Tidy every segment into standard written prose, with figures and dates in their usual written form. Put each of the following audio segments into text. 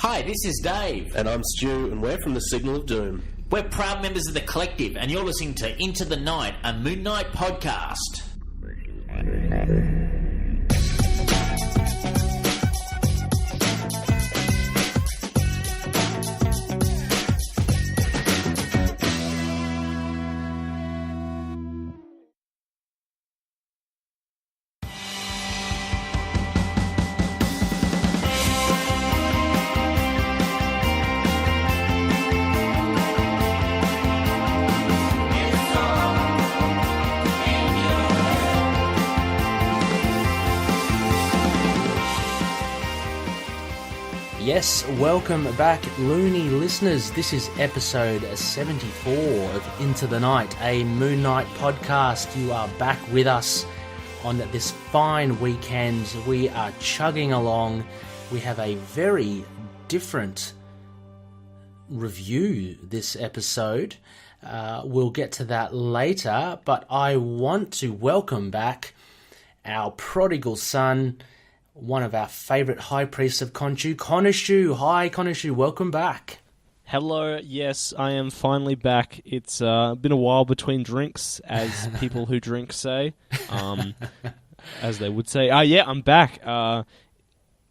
Hi, this is Dave. And I'm Stu, and we're from the Signal of Doom. We're proud members of the Collective, and you're listening to Into the Night, a Moon Knight podcast. Yes, welcome back, Loony listeners. This is episode 74 of Into the Night, a Moon Knight podcast. You are back with us on this fine weekend. We are chugging along. We have a very different review this episode. We'll get to that later, but I want to welcome back our prodigal son, one of our favourite High Priests of Khonshu. Hi, Khonshu, welcome back. Hello, yes, I am finally back. It's been a while between drinks, as people who drink say, as they would say. Yeah, I'm back.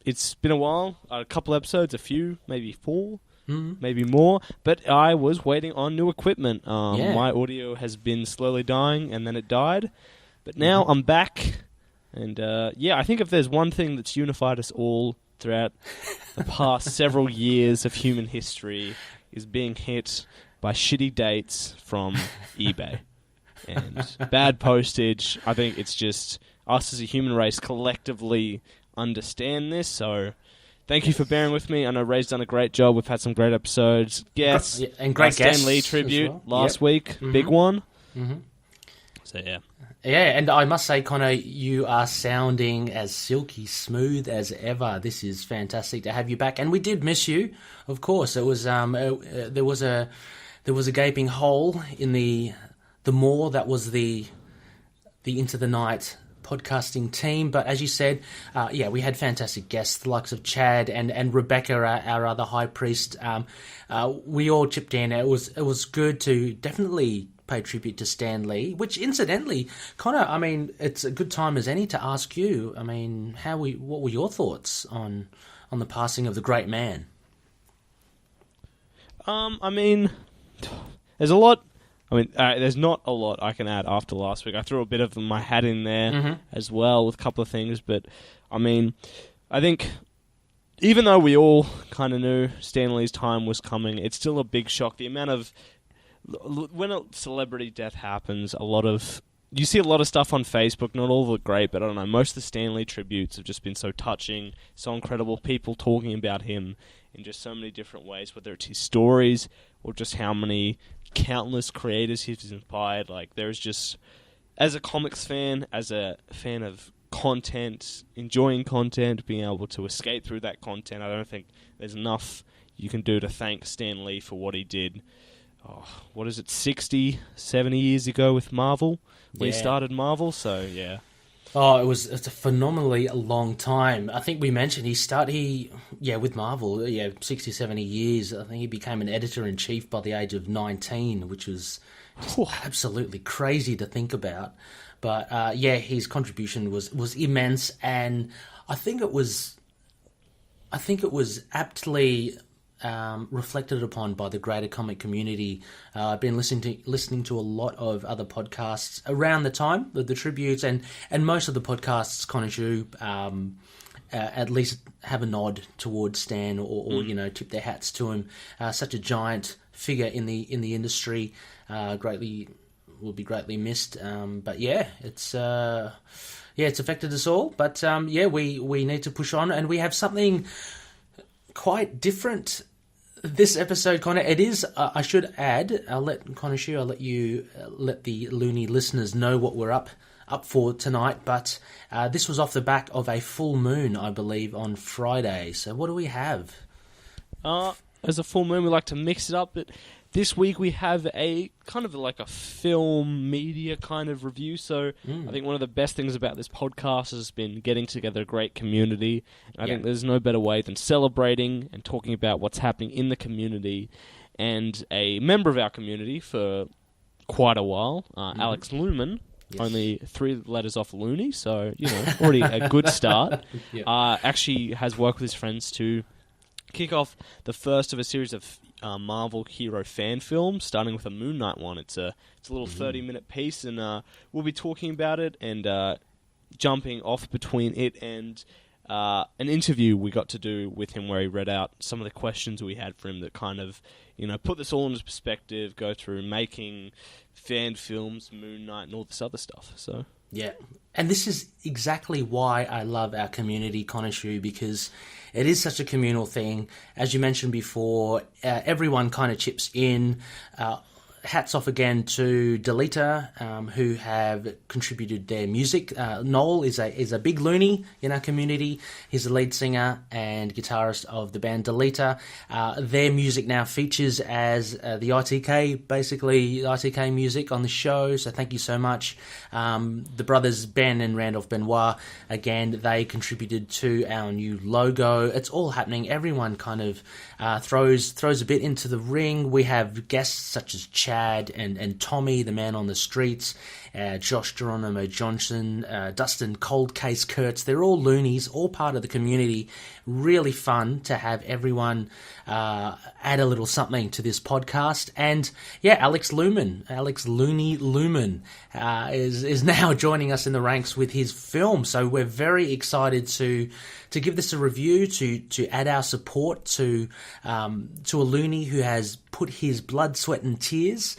It's been a while, a couple episodes, a few, maybe 4, maybe more, but I was waiting on new equipment. My audio has been slowly dying, and then it died, but now I'm back. And, I think if there's one thing that's unified us all throughout the past several years of human history is being hit by shitty dates from eBay. And bad postage. I think it's just us as a human race collectively understand this, so thank you for bearing with me. I know Ray's done a great job. We've had some great episodes. Yes. And great guests. Stan Lee tribute well. last week. Big one. Mm-hmm. So, yeah. Yeah, and I must say, Connor, you are sounding as silky smooth as ever. This is fantastic to have you back, and we did miss you. Of course, it was there was a gaping hole in the maw that was the Into the Night podcasting team. But as you said, we had fantastic guests, the likes of Chad and Rebecca, our other high priest. We all chipped in. It was good to definitely pay tribute to Stan Lee, which incidentally, Connor, I mean, it's a good time as any to ask you, I mean, what were your thoughts on the passing of the great man? I mean, there's a lot. I mean, there's not a lot I can add after last week. I threw a bit of my hat in there as well with a couple of things, but I mean, I think even though we all kind of knew Stan Lee's time was coming, it's still a big shock. The amount of when a celebrity death happens, you see a lot of stuff on Facebook, not all of it great, but I don't know, most of the Stan Lee tributes have just been so touching, so incredible, people talking about him in just so many different ways, whether it's his stories or just how many countless creators he's inspired. Like, there's just, as a comics fan, as a fan of content, enjoying content, being able to escape through that content, I don't think there's enough you can do to thank Stan Lee for what he did. 60, 70 years ago with Marvel, when he started Marvel, so yeah. Oh, it's a phenomenally long time. I think we mentioned with Marvel, 60, 70 years. I think he became an editor-in-chief by the age of 19, which was just absolutely crazy to think about. But his contribution was immense, and I think it was aptly reflected upon by the greater comic community. I've been listening to a lot of other podcasts around the time of the tributes, and most of the podcasts, Khonshu, at least have a nod towards Stan or tip their hats to him. Such a giant figure in the industry, will be greatly missed. But it's affected us all. But we need to push on, and we have something quite different this episode, Connor. It is, I should add, I'll let you let the Loony listeners know what we're up for tonight, but this was off the back of a full moon, I believe, on Friday. So what do we have? As a full moon, we like to mix it up, but this week we have a kind of like a film media kind of review. So I think one of the best things about this podcast has been getting together a great community. I think there's no better way than celebrating and talking about what's happening in the community. And a member of our community for quite a while, Alex Looman, only 3 letters off Loony, so, already a good start, actually has worked with his friends to kick off the first of a series of Marvel hero fan films, starting with a Moon Knight one. It's a little 30-minute piece, and we'll be talking about it and jumping off between it and an interview we got to do with him where he read out some of the questions we had for him that kind of, put this all into perspective, go through making fan films, Moon Knight, and all this other stuff. So yeah, and this is exactly why I love our community, Khonshu, because it is such a communal thing. As you mentioned before, everyone kind of chips in. Hats off again to Delita, who have contributed their music. Noel is a big Loony in our community. He's the lead singer and guitarist of the band Delita. Their music now features as the ITK, basically ITK music on the show, so thank you so much. The brothers Ben and Randolph Benoit, again, they contributed to our new logo. It's all happening. Everyone kind of throws a bit into the ring. We have guests such as Chad and Tommy, the man on the streets, Josh Geronimo Johnson, Dustin Cold Case Kurtz. They're all loonies, all part of the community. Really fun to have everyone add a little something to this podcast. And yeah, Alex Looman, Alex Loony Looman, is now joining us in the ranks with his film. So we're very excited to give this a review, to add our support to a Loony who has put his blood, sweat and tears,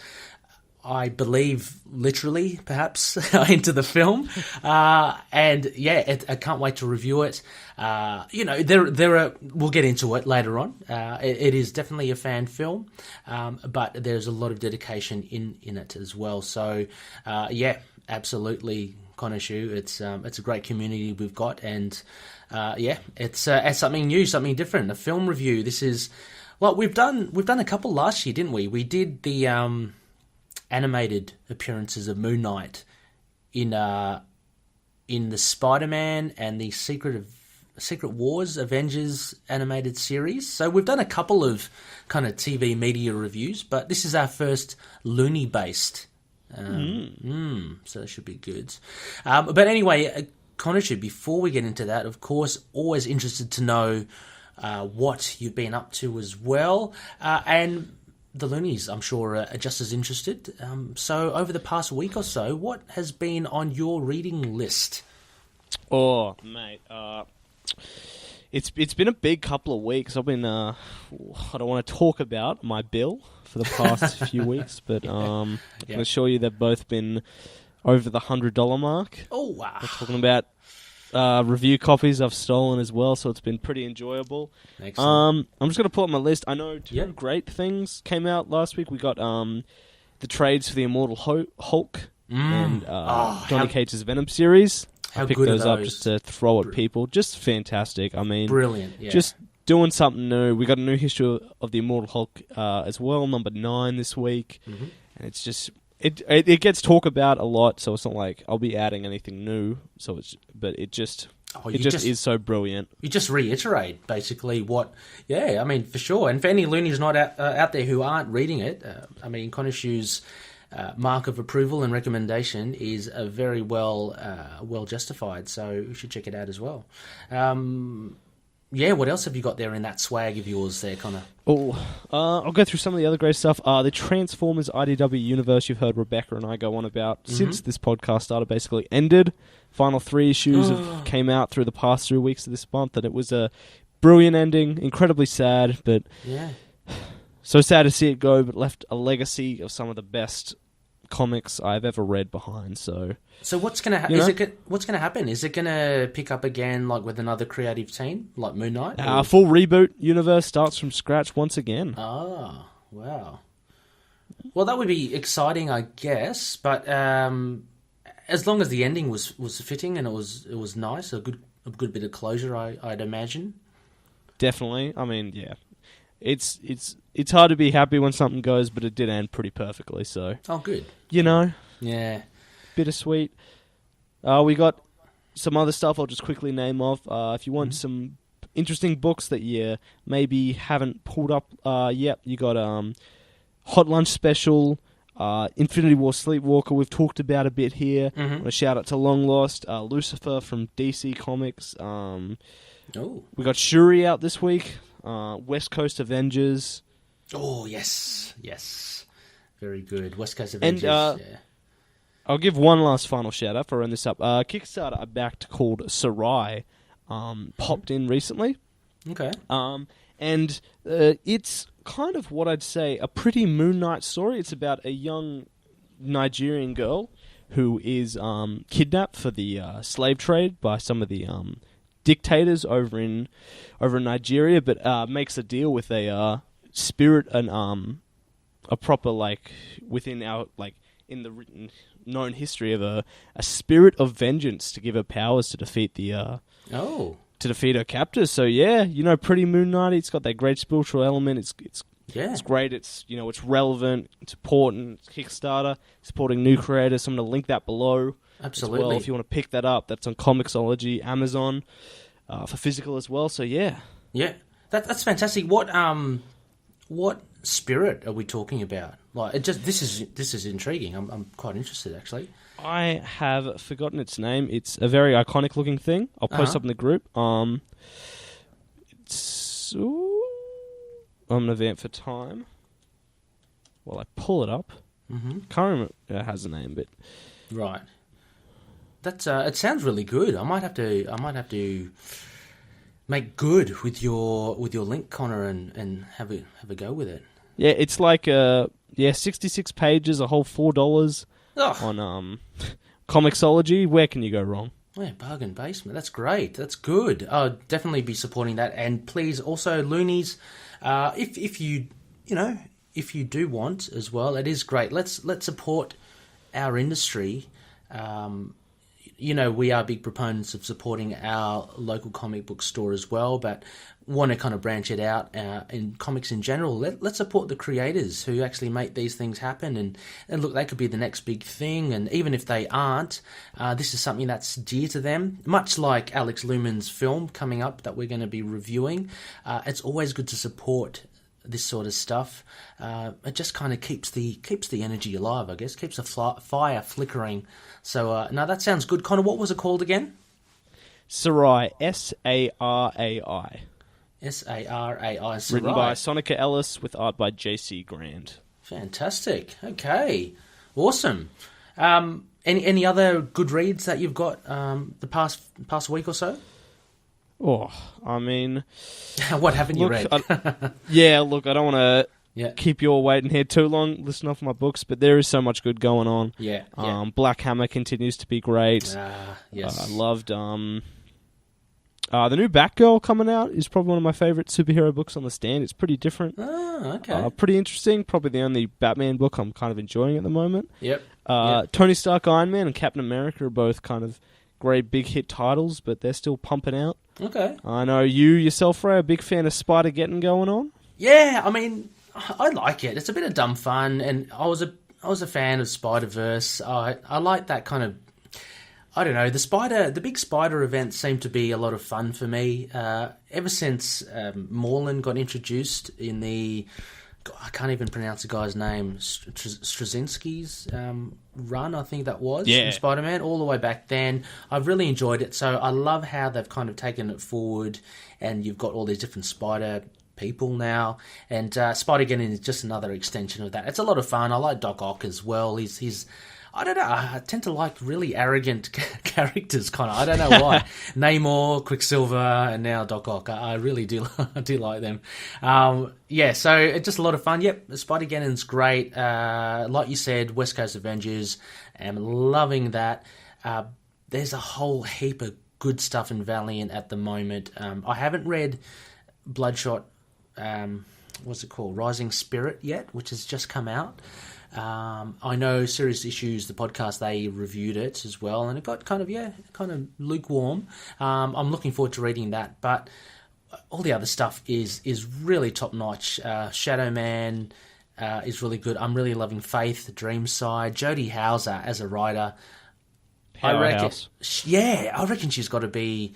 I believe, literally, perhaps, into the film. And yeah, I can't wait to review it. There are, we'll get into it later on. It is definitely a fan film, but there's a lot of dedication in it as well. So, yeah, absolutely, Khonshu. It's a great community we've got, and it's something new, something different. A film review. This is, well, we've done a couple last year, didn't we? We did the animated appearances of Moon Knight in the Spider-Man and the Secret Wars Avengers animated series. So we've done a couple of kind of TV media reviews, but this is our first Loony based. So it should be good. But anyway, Khonshu, before we get into that, of course, always interested to know what you've been up to as well, and the Loonies, I'm sure, are just as interested. So over the past week or so, what has been on your reading list? Oh, mate, it's been a big couple of weeks. I've been I don't want to talk about my bill for the past few weeks, but I can assure you they've both been over the $100 mark. Oh wow! We're talking about review copies I've stolen as well, so it's been pretty enjoyable. Excellent. I'm just going to pull up my list. I know two great things came out last week. We got the trades for the Immortal Hulk and Johnny Cage's Venom series. I picked those up just to throw at people. Just fantastic. I mean, brilliant. Yeah. Just doing something new. We got a new history of the Immortal Hulk as well, number 9 this week, and it's just. It gets talked about a lot, so it's not like I'll be adding anything new. So it just is so brilliant. You just reiterate basically what, I mean, for sure. And for any Loonies not out there who aren't reading it, I mean, Khonshu's mark of approval and recommendation is very well justified. So you should check it out as well. What else have you got there in that swag of yours there, Connor? I'll go through some of the other great stuff. The Transformers IDW universe you've heard Rebecca and I go on about since this podcast started basically ended. Final 3 issues came out through the past 3 weeks of this month, and it was a brilliant ending, incredibly sad, but so sad to see it go, but left a legacy of some of the best comics I've ever read behind. So what's going to what's going to happen? Is it going to pick up again, like with another creative team, like Moon Knight? Full reboot universe starts from scratch once again. Oh, wow. Well, that would be exciting, I guess. But as long as the ending was fitting and it was nice, a good bit of closure, I'd imagine. Definitely. I mean, it's hard to be happy when something goes, but it did end pretty perfectly. So Oh, good. Yeah, bittersweet. We got some other stuff I'll just quickly name off. If you want some interesting books that you maybe haven't pulled up yet, you got Hot Lunch Special, Infinity War Sleepwalker we've talked about a bit here. I want to shout out to Long Lost, Lucifer from DC Comics. We got Shuri out this week, West Coast Avengers. Oh, yes. Very good. West Coast Avengers, and, I'll give one last final shout out for running this up. Kickstarter I backed called Sarai popped in recently. Okay. And it's kind of what I'd say a pretty Moon Knight story. It's about a young Nigerian girl who is kidnapped for the slave trade by some of the dictators over in Nigeria, but makes a deal with a spirit and a proper within our in the written known history of a spirit of vengeance to give her powers to defeat the to defeat her captors. So yeah, pretty Moon Knight. It's got that great spiritual element. It's great. It's it's relevant. It's important. It's Kickstarter supporting new creators. So I'm going to link that below. Absolutely. As well, if you want to pick that up, that's on Comixology, Amazon, for physical as well. So yeah, that's fantastic. What spirit are we talking about? This is intriguing. I'm quite interested actually. I have forgotten its name. It's a very iconic looking thing. I'll post up in the group. I'm gonna vamp for time while I pull it up. Can't remember it has a name, but right. That's it sounds really good. I might have to make good with your link, Connor, and have a go with it. Yeah, it's 66 pages, a whole $4 on Comixology. Where can you go wrong? Yeah, bargain basement. That's great. That's good. I'll definitely be supporting that. And please, also Loonies, if you do want as well, it is great. Let's support our industry. We are big proponents of supporting our local comic book store as well, but want to kind of branch it out in comics in general. Let's support the creators who actually make these things happen, and look, they could be the next big thing, and even if they aren't, this is something that's dear to them, much like Alex Looman's film coming up that we're going to be reviewing. It's always good to support this sort of stuff. It just kind of keeps the energy alive, I guess, keeps the fire flickering. So no, that sounds good. Connor, what was it called again? Sarai, Sarai. Sarai. Written by Sonica Ellis with art by J.C. Grand. Fantastic. Okay, awesome. Any other good reads that you've got the past week or so? Oh, I mean, what haven't you read? I don't want to keep you all waiting here too long. Listen off my books, but there is so much good going on. Black Hammer continues to be great. Yes, I loved the new Batgirl coming out is probably one of my favorite superhero books on the stand. It's pretty different. Okay. Pretty interesting. Probably the only Batman book I'm kind of enjoying at the moment. Yep. Tony Stark, Iron Man, and Captain America are both kind of great big hit titles, but they're still pumping out. Okay. I know you yourself, Ray, are a big fan of Spider-Geddon going on. Yeah, I mean, I like it. It's a bit of dumb fun, and I was a fan of Spider-Verse. I like that kind of, I don't know, the big spider events seem to be a lot of fun for me. Ever since Morlun got introduced in I can't even pronounce the guy's name, Straczynski's run, I think that was, in Spider-Man, all the way back then. I've really enjoyed it, so I love how they've kind of taken it forward, and you've got all these different spider people now, and Spider-Geddon is just another extension of that. It's a lot of fun. I like Doc Ock as well. He's I don't know, I tend to like really arrogant characters, kind of. I don't know why. Namor, Quicksilver, and now Doc Ock. I really do like them. So it's just a lot of fun. Yep, Spider-Geddon's great. Like you said, West Coast Avengers. I'm loving that. There's a whole heap of good stuff in Valiant at the moment. I haven't read Bloodshot, what's it called? Rising Spirit yet, which has just come out. I know Serious Issues, the podcast, they reviewed it as well, and it got kind of lukewarm. I'm looking forward to reading that, but all the other stuff is really top notch. Shadow Man is really good. I'm really loving Faith, Dream Side, Jodie Hauser as a writer. Powerhouse. I reckon she's got to be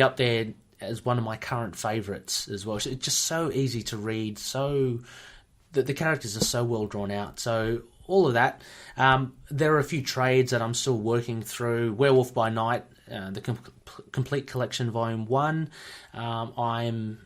up there as one of my current favourites as well. It's just so easy to read. So the characters are so well drawn out. So all of that. There are a few trades that I'm still working through. Werewolf by Night, the complete collection, volume 1. I'm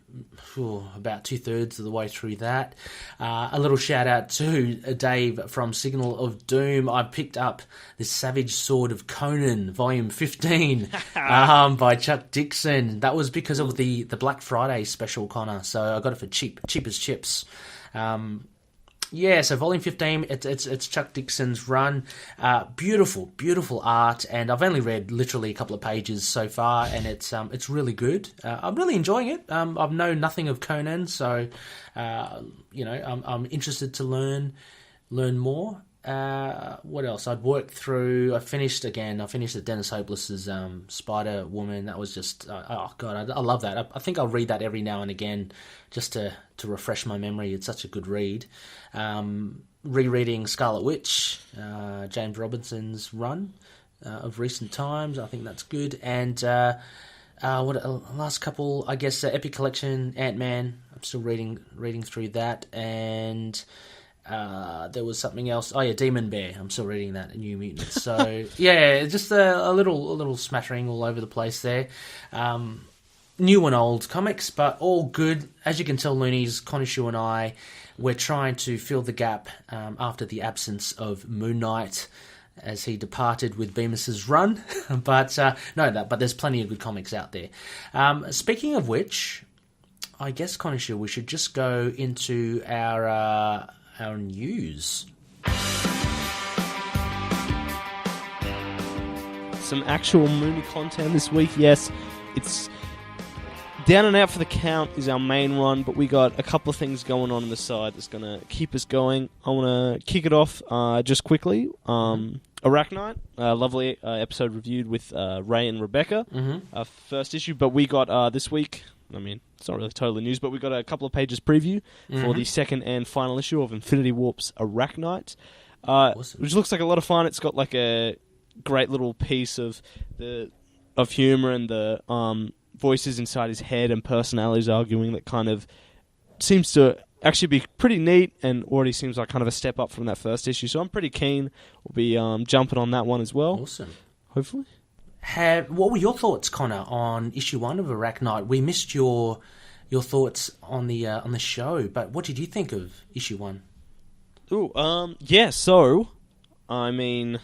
about 2/3 of the way through that. A little shout out to Dave from Signal of Doom. I picked up The Savage Sword of Conan, volume 15, by Chuck Dixon. That was because of the Black Friday special, Connor. So I got it for cheap as chips. So volume 15, it's Chuck Dixon's run. Beautiful art, and I've only read literally a couple of pages so far, and it's really good. I'm really enjoying it. I've known nothing of Conan, so I'm interested to learn more. What else? I finished the Dennis Hopeless's Spider Woman. That was just I love that. I think I'll read that every now and again just to refresh my memory. It's such a good read. Rereading Scarlet Witch, James Robinson's run of recent times. I think that's good. And last couple, I guess, Epic Collection, Ant-Man. I'm still reading through that. And there was something else. Oh yeah, Demon Bear. I'm still reading that, New Mutants. So yeah, just a little smattering all over the place there. New and old comics, but all good. As you can tell, Loonies, Khonshu and I, we're trying to fill the gap after the absence of Moon Knight, as he departed with Bemis's run. but there's plenty of good comics out there. Speaking of which, I guess, Khonshu, we should just go into our news. Some actual Mooney content this week. Yes, it's Down and Out for the Count is our main run, but we got a couple of things going on the side that's going to keep us going. I want to kick it off just quickly. Arachnite, lovely episode reviewed with Ray and Rebecca. First issue, but we got this week, I mean, it's not really totally news, but we got a couple of pages preview for the second and final issue of Infinity Warp's Arachnite, Awesome. which looks like a lot of fun. It's got like a great little piece of humor and the voices inside his head and personalities arguing that kind of seems to actually be pretty neat and already seems like kind of a step up from that first issue. So I'm pretty keen. We'll be jumping on that one as well. Awesome. Hopefully. What were your thoughts, Connor, on issue 1 of Arachnite? We missed your thoughts on the show, but what did you think of issue 1? So, I mean,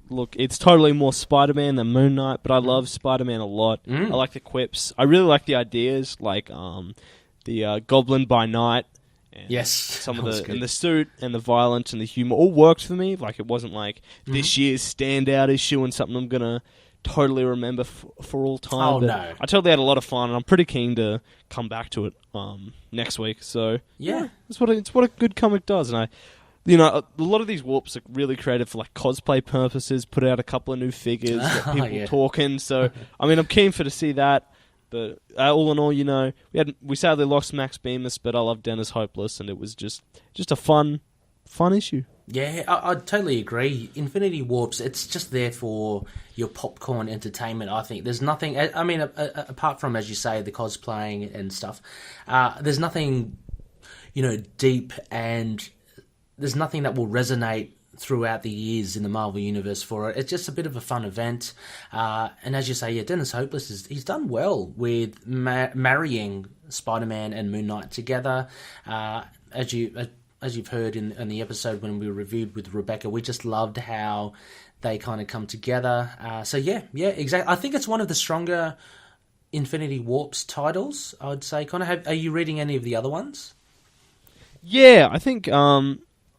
look, it's totally more Spider-Man than Moon Knight, but I love Spider-Man a lot. I like the quips. I really like the ideas, like the Goblin by Night. And yes, some of the suit and the violence and the humor all worked for me. Like, it wasn't like this year's standout issue and something I'm gonna totally remember for all time. Oh, but no. I totally had a lot of fun, and I'm pretty keen to come back to it next week. So yeah, it's what a good comic does. And a lot of these warps are really creative for like cosplay purposes. Put out a couple of new figures, get people talking. So I mean, I'm keen to see that. But all in all, we sadly lost Max Bemis, but I love Dennis Hopeless, and it was just a fun issue. Yeah, I totally agree. Infinity Warps, it's just there for your popcorn entertainment, I think. There's nothing, I mean, apart from, as you say, the cosplaying and stuff, there's nothing, deep, and there's nothing that will resonate throughout the years in the Marvel Universe for it. It's just a bit of a fun event. And as you say, Dennis Hopeless, he's done well with marrying Spider-Man and Moon Knight together. As you've heard in the episode when we reviewed with Rebecca, we just loved how they kind of come together. So yeah, exactly. I think it's one of the stronger Infinity Warps titles, I would say. Connor, are you reading any of the other ones? Yeah, I think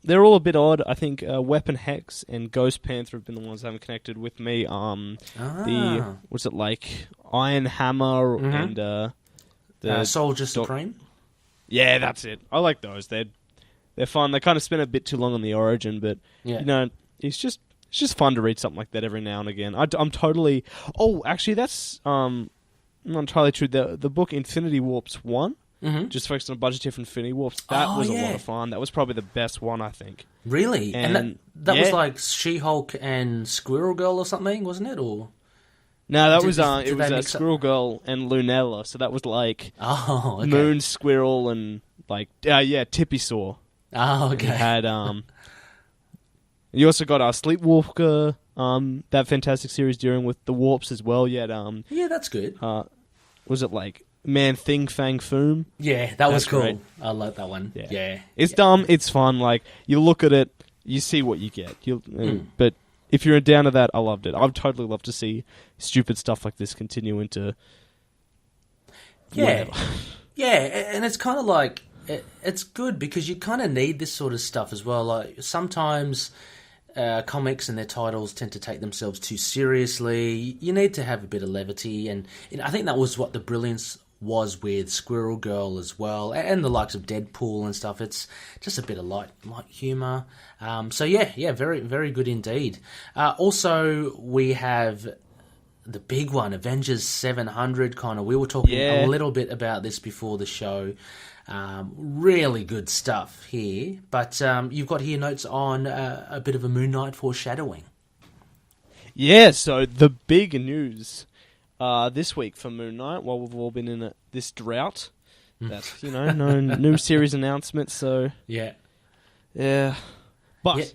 they're all a bit odd. I think Weapon Hex and Ghost Panther have been the ones that haven't connected with me. What's it like? Iron Hammer and the Soldier Supreme? Yeah, that's it. I like those. They're fun. They kind of spend a bit too long on the origin, but it's just fun to read something like that every now and again. I'm totally. Oh, actually, that's not entirely true. The book Infinity Warps 1, just focused on a bunch of different Infinity Warps. That was a lot of fun. That was probably the best one, I think. Really? And that was like She-Hulk and Squirrel Girl or something, wasn't it? Or no, that was it was Squirrel Girl and Lunella. So that was like Moon Squirrel and like Tippy Saw. Oh, okay. You had you also got Sleepwalker, that fantastic series dealing with the warps as well. You had that's good. Was it like Man Thing Fang Foom? Yeah, that was cool. Great. I like that one. Yeah. It's dumb. It's fun. Like you look at it, you see what you get. But if you're down to that, I loved it. I'd totally love to see stupid stuff like this continue into. Whatever. And it's kind of like it's good because you kind of need this sort of stuff as well. Like sometimes comics and their titles tend to take themselves too seriously. You need to have a bit of levity, and I think that was what the brilliance was with Squirrel Girl as well, and the likes of Deadpool and stuff. It's just a bit of light humour. Very, very good indeed. Also, we have the big one, Avengers 700, Connor. We were talking a little bit about this before the show. Really good stuff here. But you've got here notes on a bit of a Moon Knight foreshadowing. Yeah, so the big news this week for Moon Knight, while we've all been in this drought, that's, no new series announcements, so... Yeah. But,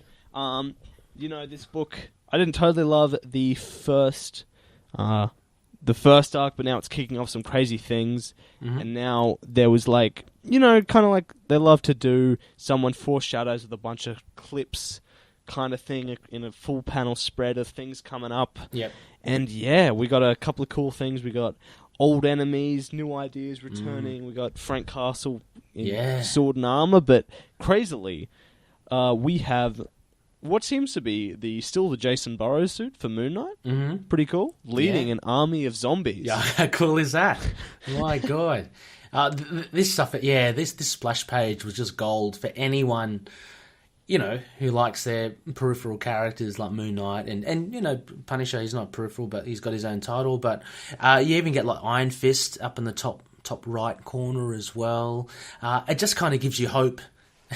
this book, I didn't totally love the first arc, but now it's kicking off some crazy things, and now there was like, kind of like they love to do, someone foreshadows with a bunch of clips kind of thing in a full panel spread of things coming up. Yep. And we got a couple of cool things. We got old enemies, new ideas returning. We got Frank Castle in sword and armor, but crazily, we have what seems to be still the Jason Burrows suit for Moon Knight. Mm-hmm. Pretty cool. Leading an army of zombies. Yeah, how cool is that? My God. This stuff, this splash page was just gold for anyone, who likes their peripheral characters like Moon Knight and Punisher. He's not peripheral, but he's got his own title. But you even get like Iron Fist up in the top right corner as well. It just kind of gives you hope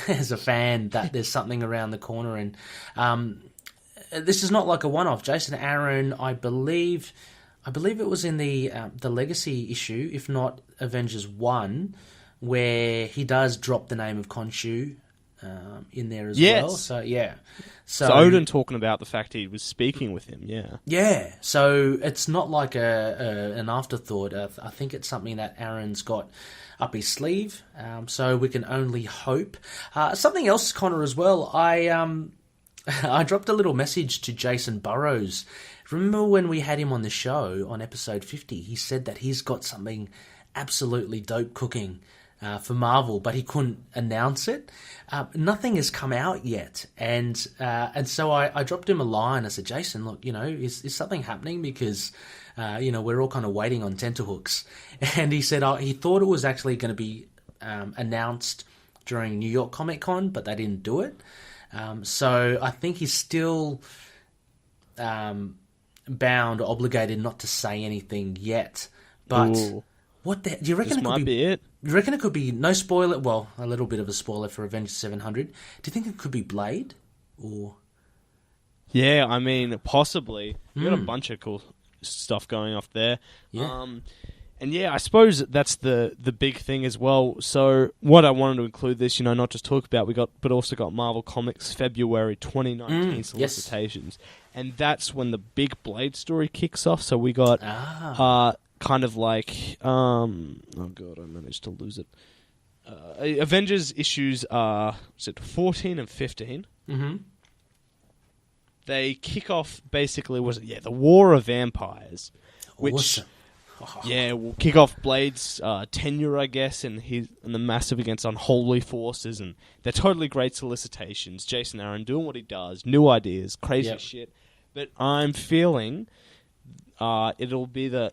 as a fan that there's something around the corner. And this is not like a one-off. Jason Aaron, I believe it was in the Legacy issue, if not Avengers 1, where he does drop the name of Khonshu in there as well. So, yeah. So Odin talking about the fact he was speaking with him, Yeah, so it's not like an afterthought. I think it's something that Aaron's got up his sleeve, so we can only hope. Something else, Connor, as well. I dropped a little message to Jason Burrows. Remember when we had him on the show on episode 50? He said that he's got something absolutely dope cooking for Marvel, but he couldn't announce it. Nothing has come out yet, and so I dropped him a line. I said, Jason, look, is something happening? Because we're all kind of waiting on tenterhooks. And he said he thought it was actually going to be announced during New York Comic Con, but they didn't do it. So I think he's still bound, obligated not to say anything yet. But what do you reckon? This might be it. You reckon it could be no spoiler? Well, a little bit of a spoiler for Avengers 700. Do you think it could be Blade? Or yeah, I mean, possibly. You got a bunch of cool stuff going off there. Yeah. And I suppose that's the big thing as well. So what I wanted to include this, not just talk about, but also got Marvel Comics February 2019 solicitations. Yes. And that's when the big Blade story kicks off. So we got kind of like oh god, I managed to lose it. Avengers issues are 14 and 15. Mm-hmm. They kick off basically the War of Vampires, which awesome. Will kick off Blade's tenure, I guess, and the massive against unholy forces, and they're totally great solicitations. Jason Aaron doing what he does, new ideas, crazy shit. But I'm feeling it'll be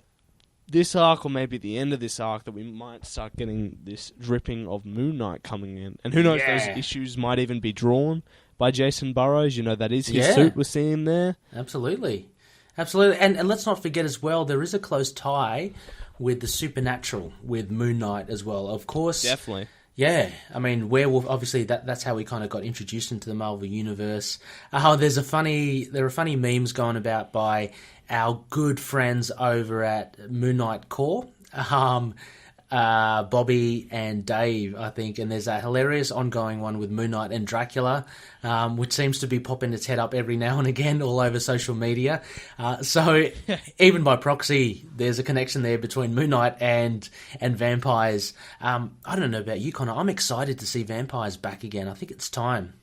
this arc, or maybe the end of this arc, that we might start getting this dripping of Moon Knight coming in. And who knows, those issues might even be drawn by Jason Burrows. That is his suit we're seeing there. Absolutely. And let's not forget as well, there is a close tie with the supernatural, with Moon Knight as well. Of course, Definitely. yeah, I mean, Werewolf, obviously, that's how we kind of got introduced into the Marvel Universe. There are funny memes going about by our good friends over at Moon Knight Corps, Bobby and Dave, I think, and there's a hilarious ongoing one with Moon Knight and Dracula, which seems to be popping its head up every now and again all over social media. So even by proxy, there's a connection there between Moon Knight and vampires. I don't know about you, Connor. I'm excited to see vampires back again. I think it's time.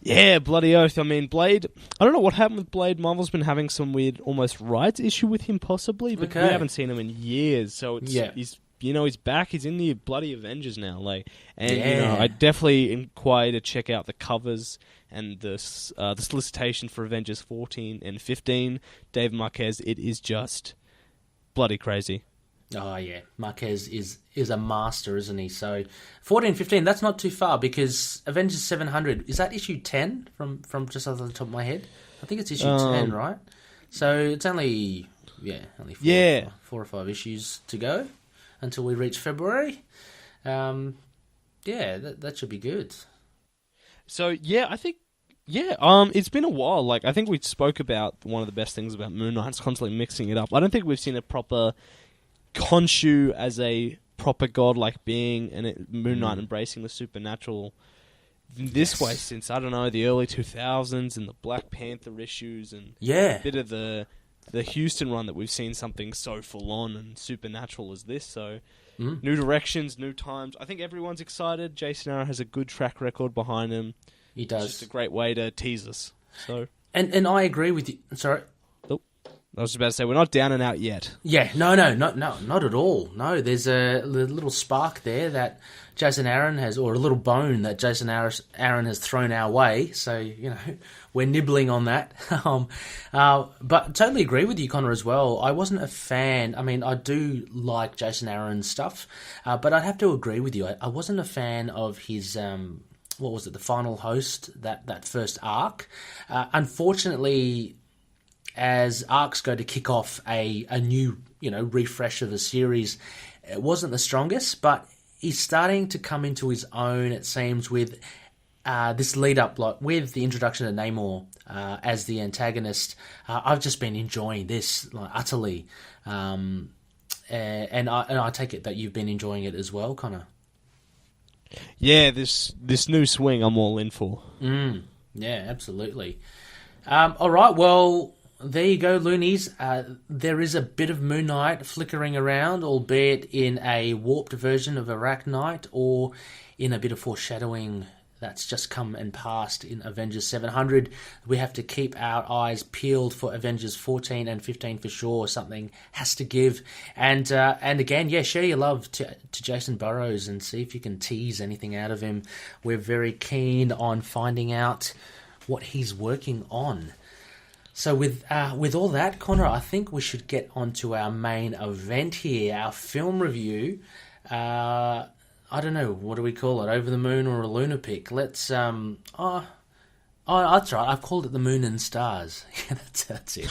Yeah, bloody oath. I mean, Blade, I don't know what happened with Blade. Marvel's been having some weird, almost rights issue with him, possibly, but we haven't seen him in years, so he's back. He's in the bloody Avengers now, I definitely inquire to check out the covers and the solicitation for Avengers 14 and 15. Dave Marquez, it is just bloody crazy. Oh yeah, Marquez is a master, isn't he? So 14, 15, that's not too far because Avengers 700, is that issue 10 from just off the top of my head? I think it's issue 10, right? So it's only four or five issues to go until we reach February. That should be good. So I think it's been a while. I think we spoke about one of the best things about Moon Knight's constantly mixing it up. I don't think we've seen a proper Khonshu as a proper godlike being and Moon Knight embracing the supernatural this way since, I don't know, the early 2000s and the Black Panther issues and a bit of the Houston run that we've seen something so full-on and supernatural as this. So new directions, new times. I think everyone's excited. Jason Aaron has a good track record behind him. He does. It's just a great way to tease us. So, and I agree with you. Sorry. I was just about to say, we're not down and out yet. Yeah, no, not at all. No, there's a little spark there that Jason Aaron has, or a little bone that Jason Aaron has thrown our way. So, we're nibbling on that. But totally agree with you, Connor, as well. I wasn't a fan. I mean, I do like Jason Aaron's stuff, but I'd have to agree with you. I wasn't a fan of his... what was it? The Final Host, that first arc. Unfortunately, as arcs go to kick off a new, refresh of the series, it wasn't the strongest, but he's starting to come into his own, it seems, with this lead-up, with the introduction of Namor as the antagonist. I've just been enjoying this, utterly. And I take it that you've been enjoying it as well, Connor. Yeah, this new swing I'm all in for. Yeah, absolutely. All right, well, there you go, Loonies. There is a bit of Moon Knight flickering around, albeit in a warped version of Arachnite or in a bit of foreshadowing that's just come and passed in Avengers 700. We have to keep our eyes peeled for Avengers 14 and 15 for sure. Something has to give. And again, share your love to Jason Burrows and see if you can tease anything out of him. We're very keen on finding out what he's working on. So with all that, Connor, I think we should get on to our main event here, our film review. I don't know, what do we call it? Over the Moon or a Lunar Pick? Let's that's right. I've called it the Moon and Stars. Yeah, that's it.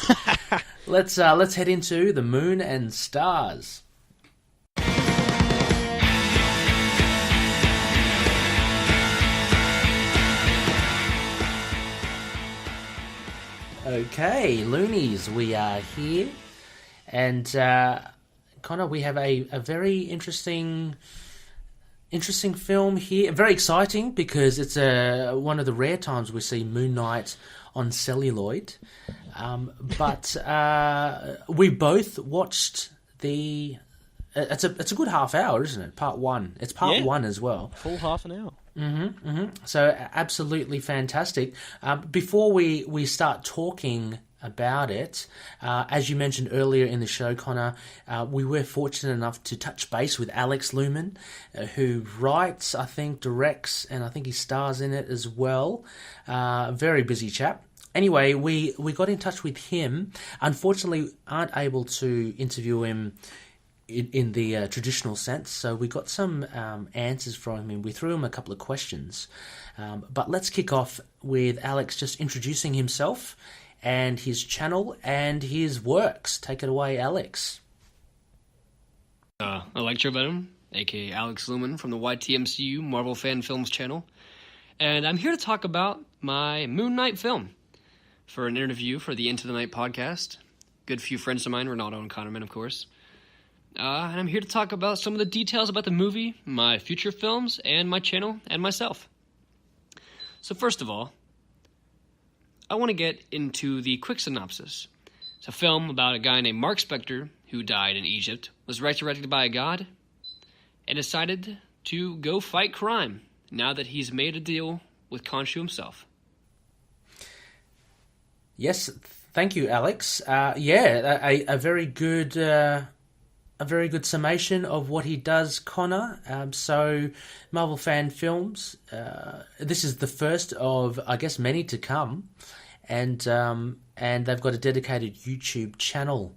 Let's head into the Moon and Stars. Okay, Loonies, we are here, and Connor, we have a very interesting film here. Very exciting because it's one of the rare times we see Moon Knight on celluloid. But we both watched the. It's a good half hour, isn't it? Part one. It's part one as well. Full half an hour. So absolutely fantastic. Before we start talking about it, as you mentioned earlier in the show, Connor, we were fortunate enough to touch base with Alex Looman, who writes, I think, directs, and I think he stars in it as well. Very busy chap. Anyway, we got in touch with him. Unfortunately, aren't able to interview him in the traditional sense, so we got some answers from him. We threw him a couple of questions, but let's kick off with Alex just introducing himself and his channel and his works. Take it away, Alex. Electrovenom, aka Alex Looman from the YTMCU Marvel Fan Films channel, and I'm here to talk about my Moon Knight film for an interview for the Into the Night podcast. Good few friends of mine, Ronaldo and Connorman, of course. And I'm here to talk about some of the details about the movie, my future films, and my channel, and myself. So first of all, I want to get into the quick synopsis. It's a film about a guy named Mark Spector who died in Egypt, was resurrected by a god, and decided to go fight crime now that he's made a deal with Khonshu himself. Yes, thank you, Alex. A very good summation of what he does, Connor. So, Marvel Fan Films. This is the first of, I guess, many to come, and they've got a dedicated YouTube channel,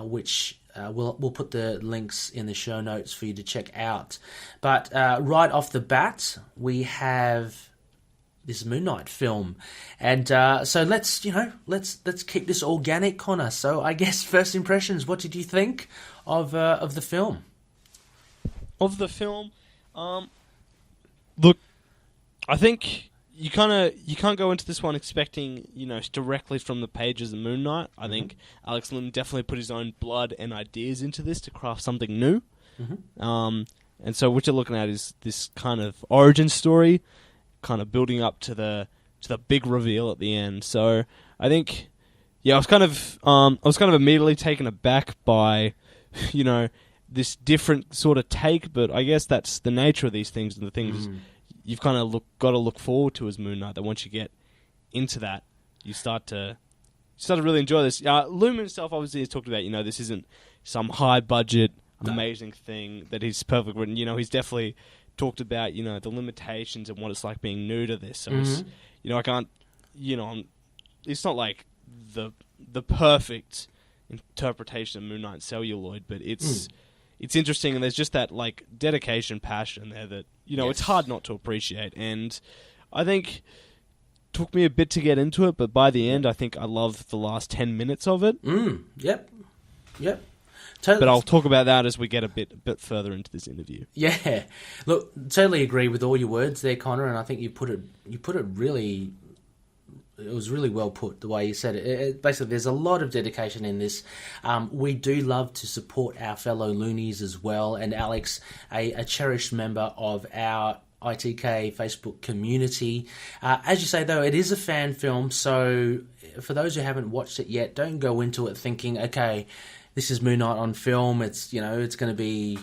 which we'll put the links in the show notes for you to check out. But right off the bat, we have this Moon Knight film, and so let's keep this organic, Connor. So I guess first impressions, what did you think of the film? Of the film, look, I think you can't go into this one expecting directly from the pages of Moon Knight. I think Alex Looman definitely put his own blood and ideas into this to craft something new. And so what you're looking at is this kind of origin story, kind of building up to the big reveal at the end. So I think, I was kind of immediately taken aback by, this different sort of take. But I guess that's the nature of these things, and the things you've kind of got to look forward to as Moon Knight. That once you get into that, you start to really enjoy this. Looman himself obviously has talked about, this isn't some high budget amazing thing that he's perfectly written. He's definitely talked about, the limitations and what it's like being new to this. So it's, I can't, it's not like the perfect interpretation of Moon Knight celluloid, but it's interesting, and there's just that like dedication, passion there that it's hard not to appreciate. And I think it took me a bit to get into it, but by the end, I think I loved the last 10 minutes of it. Yep. Totally. But I'll talk about that as we get a bit further into this interview. Yeah, look, totally agree with all your words there, Connor, and I think you put it really. It was really well put, the way you said it. Basically, there's a lot of dedication in this. We do love to support our fellow loonies as well, and Alex, a cherished member of our ITK Facebook community. As you say, though, it is a fan film, so for those who haven't watched it yet, don't go into it thinking, okay, this is Moon Knight on film, it's going to be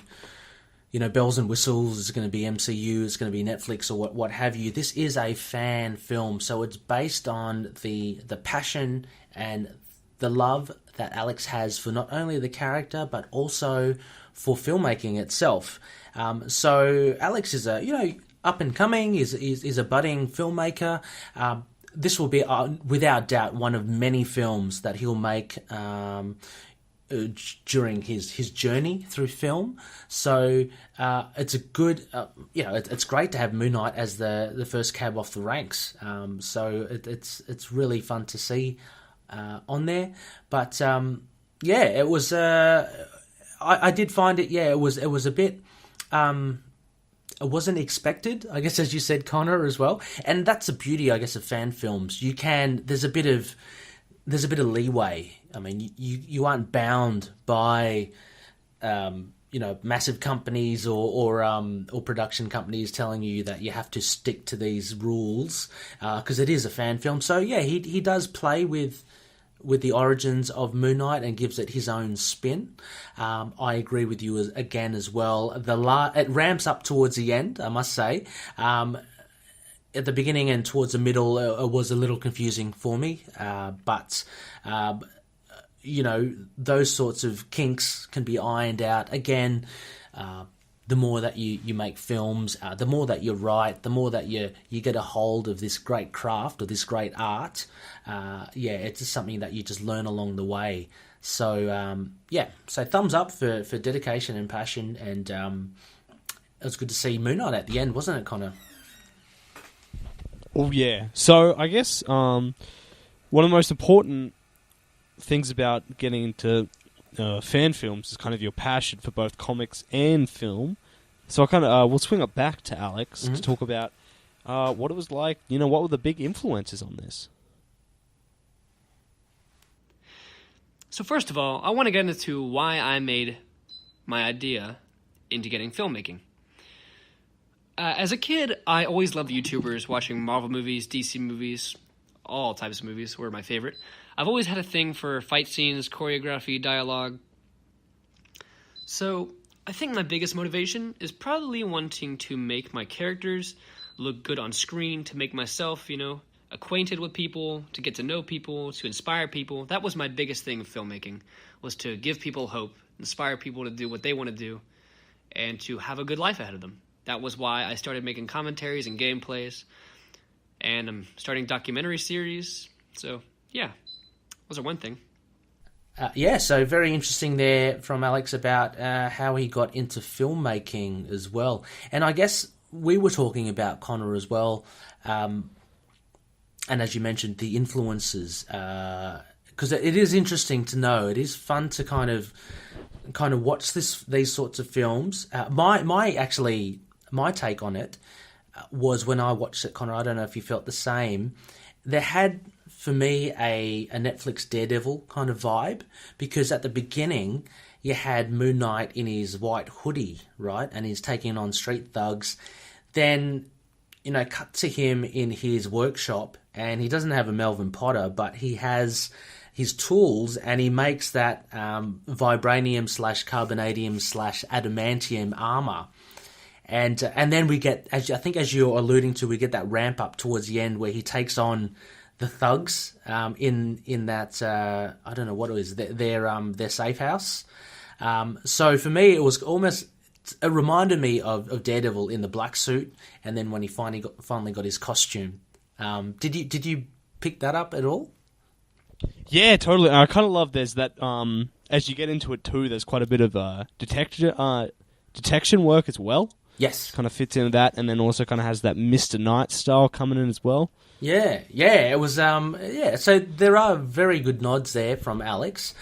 bells and whistles, it's going to be MCU, it's going to be Netflix or what have you. This is a fan film, so it's based on the passion and the love that Alex has for not only the character but also for filmmaking itself. So Alex is a up and coming, is a budding filmmaker. This will be without doubt one of many films that he'll make during his journey through film. So it's a good, it's great to have Moon Knight as the first cab off the ranks. So it's really fun to see on there. But it was. I did find it. Yeah, it was a bit. It wasn't expected, I guess, as you said, Connor, as well. And that's the beauty, I guess, of fan films. There's a bit of leeway. I mean, you aren't bound by, massive companies or production companies telling you that you have to stick to these rules, because it is a fan film. So yeah, he does play with the origins of Moon Knight and gives it his own spin. I agree with you again as well. It ramps up towards the end, I must say. At the beginning and towards the middle, it was a little confusing for me, but those sorts of kinks can be ironed out. Again, the more that you make films, the more that you write, the more that you get a hold of this great craft or this great art. It's just something that you just learn along the way. So, so thumbs up for dedication and passion, and it was good to see Moon Knight at the end, wasn't it, Connor? Oh, yeah. So, I guess one of the most important things about getting into fan films is kind of your passion for both comics and film. So I kind of we'll swing it back to Alex to talk about what it was like. What were the big influences on this? So first of all, I want to get into why I made my idea into getting filmmaking. As a kid, I always loved YouTubers, watching Marvel movies, DC movies, all types of movies were my favorite. I've always had a thing for fight scenes, choreography, dialogue. So I think my biggest motivation is probably wanting to make my characters look good on screen, to make myself, acquainted with people, to get to know people, to inspire people. That was my biggest thing of filmmaking, was to give people hope, inspire people to do what they want to do, and to have a good life ahead of them. That was why I started making commentaries and gameplays, and I'm starting documentary series. So, yeah, those are one thing. So very interesting there from Alex about how he got into filmmaking as well. And I guess we were talking about Connor as well, and as you mentioned, the influences, because it is interesting to know. It is fun to kind of watch these sorts of films. My take on it was when I watched it, Connor, I don't know if you felt the same. There had, for me, a Netflix Daredevil kind of vibe, because at the beginning you had Moon Knight in his white hoodie, right, and he's taking on street thugs. Then, cut to him in his workshop, and he doesn't have a Melvin Potter, but he has his tools, and he makes that vibranium/carbonadium/adamantium armor. And then we get, as you're alluding to, we get that ramp up towards the end where he takes on the thugs in that I don't know what it is, their safe house. So for me, it was almost, it reminded me of Daredevil in the black suit, and then when he finally got his costume. Did you pick that up at all? Yeah, totally. I kind of love there's that. As you get into it too, there's quite a bit of detection work as well. Yes. Kind of fits into that, and then also kind of has that Mr. Knight style coming in as well. Yeah, it was, so there are very good nods there from Alex.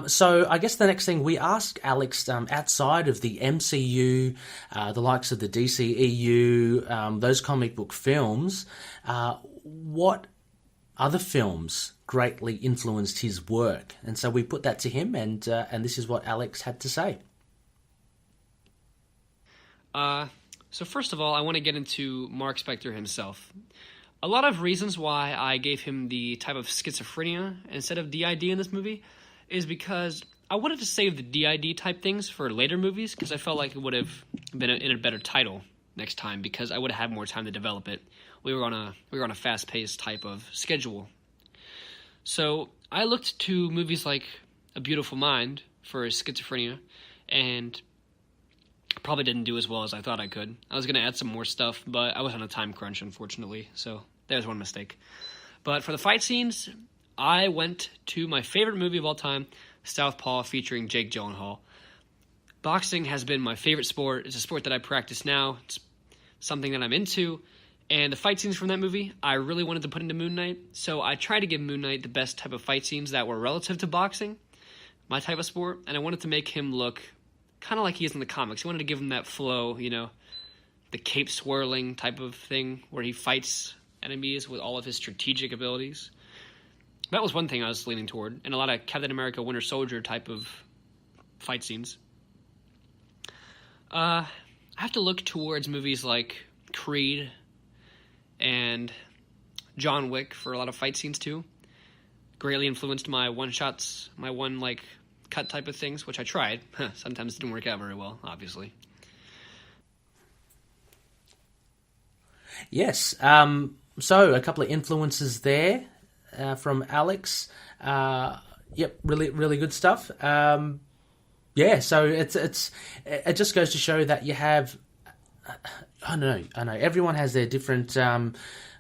So I guess the next thing we ask Alex, outside of the MCU, the likes of the DCEU, those comic book films, what other films greatly influenced his work? And so we put that to him, and this is what Alex had to say. So first of all, I want to get into Mark Spector himself. A lot of reasons why I gave him the type of schizophrenia instead of DID in this movie is because I wanted to save the DID type things for later movies, because I felt like it would have been in a better title next time, because I would have had more time to develop it. We were on a fast-paced type of schedule. So I looked to movies like A Beautiful Mind for his schizophrenia, and probably didn't do as well as I thought I could. I was going to add some more stuff, but I was on a time crunch, unfortunately, so there's one mistake. But for the fight scenes, I went to my favorite movie of all time, Southpaw, featuring Jake Gyllenhaal. Boxing has been my favorite sport. It's a sport that I practice now. It's something that I'm into, and the fight scenes from that movie, I really wanted to put into Moon Knight, so I tried to give Moon Knight the best type of fight scenes that were relative to boxing, my type of sport, and I wanted to make him look kind of like he is in the comics. He wanted to give him that flow, the cape swirling type of thing where he fights enemies with all of his strategic abilities. That was one thing I was leaning toward, and a lot of Captain America Winter Soldier type of fight scenes. I have to look towards movies like Creed and John Wick for a lot of fight scenes too. Greatly influenced my one-shots, my cut type of things, which I tried. Sometimes it didn't work out very well, obviously. Yes. So a couple of influences there from Alex. Yep, really good stuff. So it just goes to show that you have I know. Everyone has their different.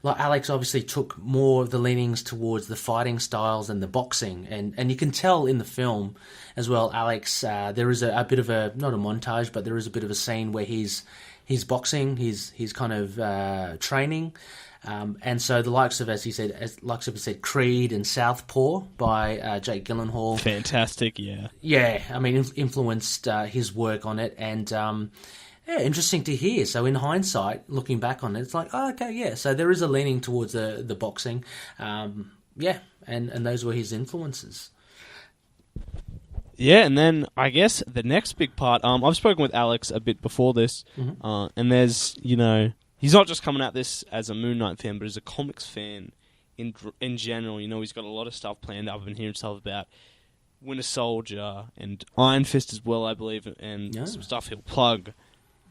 Like Alex obviously took more of the leanings towards the fighting styles and the boxing, and you can tell in the film as well. Alex, there is a bit of a, not a montage, but there is a bit of a scene where he's boxing, he's kind of training, and so the likes of, as he said, Creed and Southpaw by Jake Gyllenhaal. Fantastic, yeah. Yeah, I mean, influenced his work on it, and yeah, interesting to hear. So in hindsight, looking back on it, it's like, oh, okay, yeah. So there is a leaning towards the boxing, yeah, and those were his influences. Yeah, and then I guess the next big part. I've spoken with Alex a bit before this, and there's, he's not just coming at this as a Moon Knight fan, but as a comics fan in general. He's got a lot of stuff planned. I've been hearing stuff about Winter Soldier and Iron Fist as well, I believe, and some stuff he'll plug.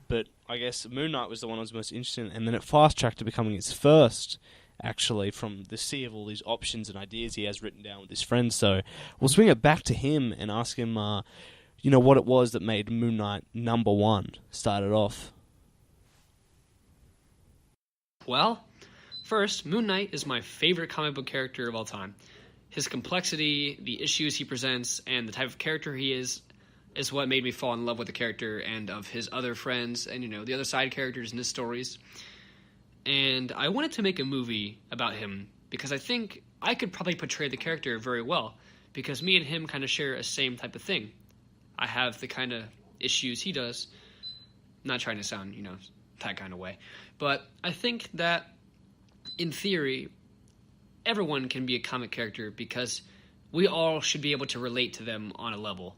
But I guess Moon Knight was the one I was most interested in, and then it fast-tracked to becoming his first, actually, from the sea of all these options and ideas he has written down with his friends. So we'll swing it back to him and ask him, what it was that made Moon Knight #1 started off. Well, first, Moon Knight is my favorite comic book character of all time. His complexity, the issues he presents, and the type of character he is what made me fall in love with the character and of his other friends and, the other side characters in his stories. And I wanted to make a movie about him because I think I could probably portray the character very well, because me and him kind of share a same type of thing. I have the kind of issues he does. Not trying to sound, that kind of way. But I think that, in theory, everyone can be a comic character because we all should be able to relate to them on a level.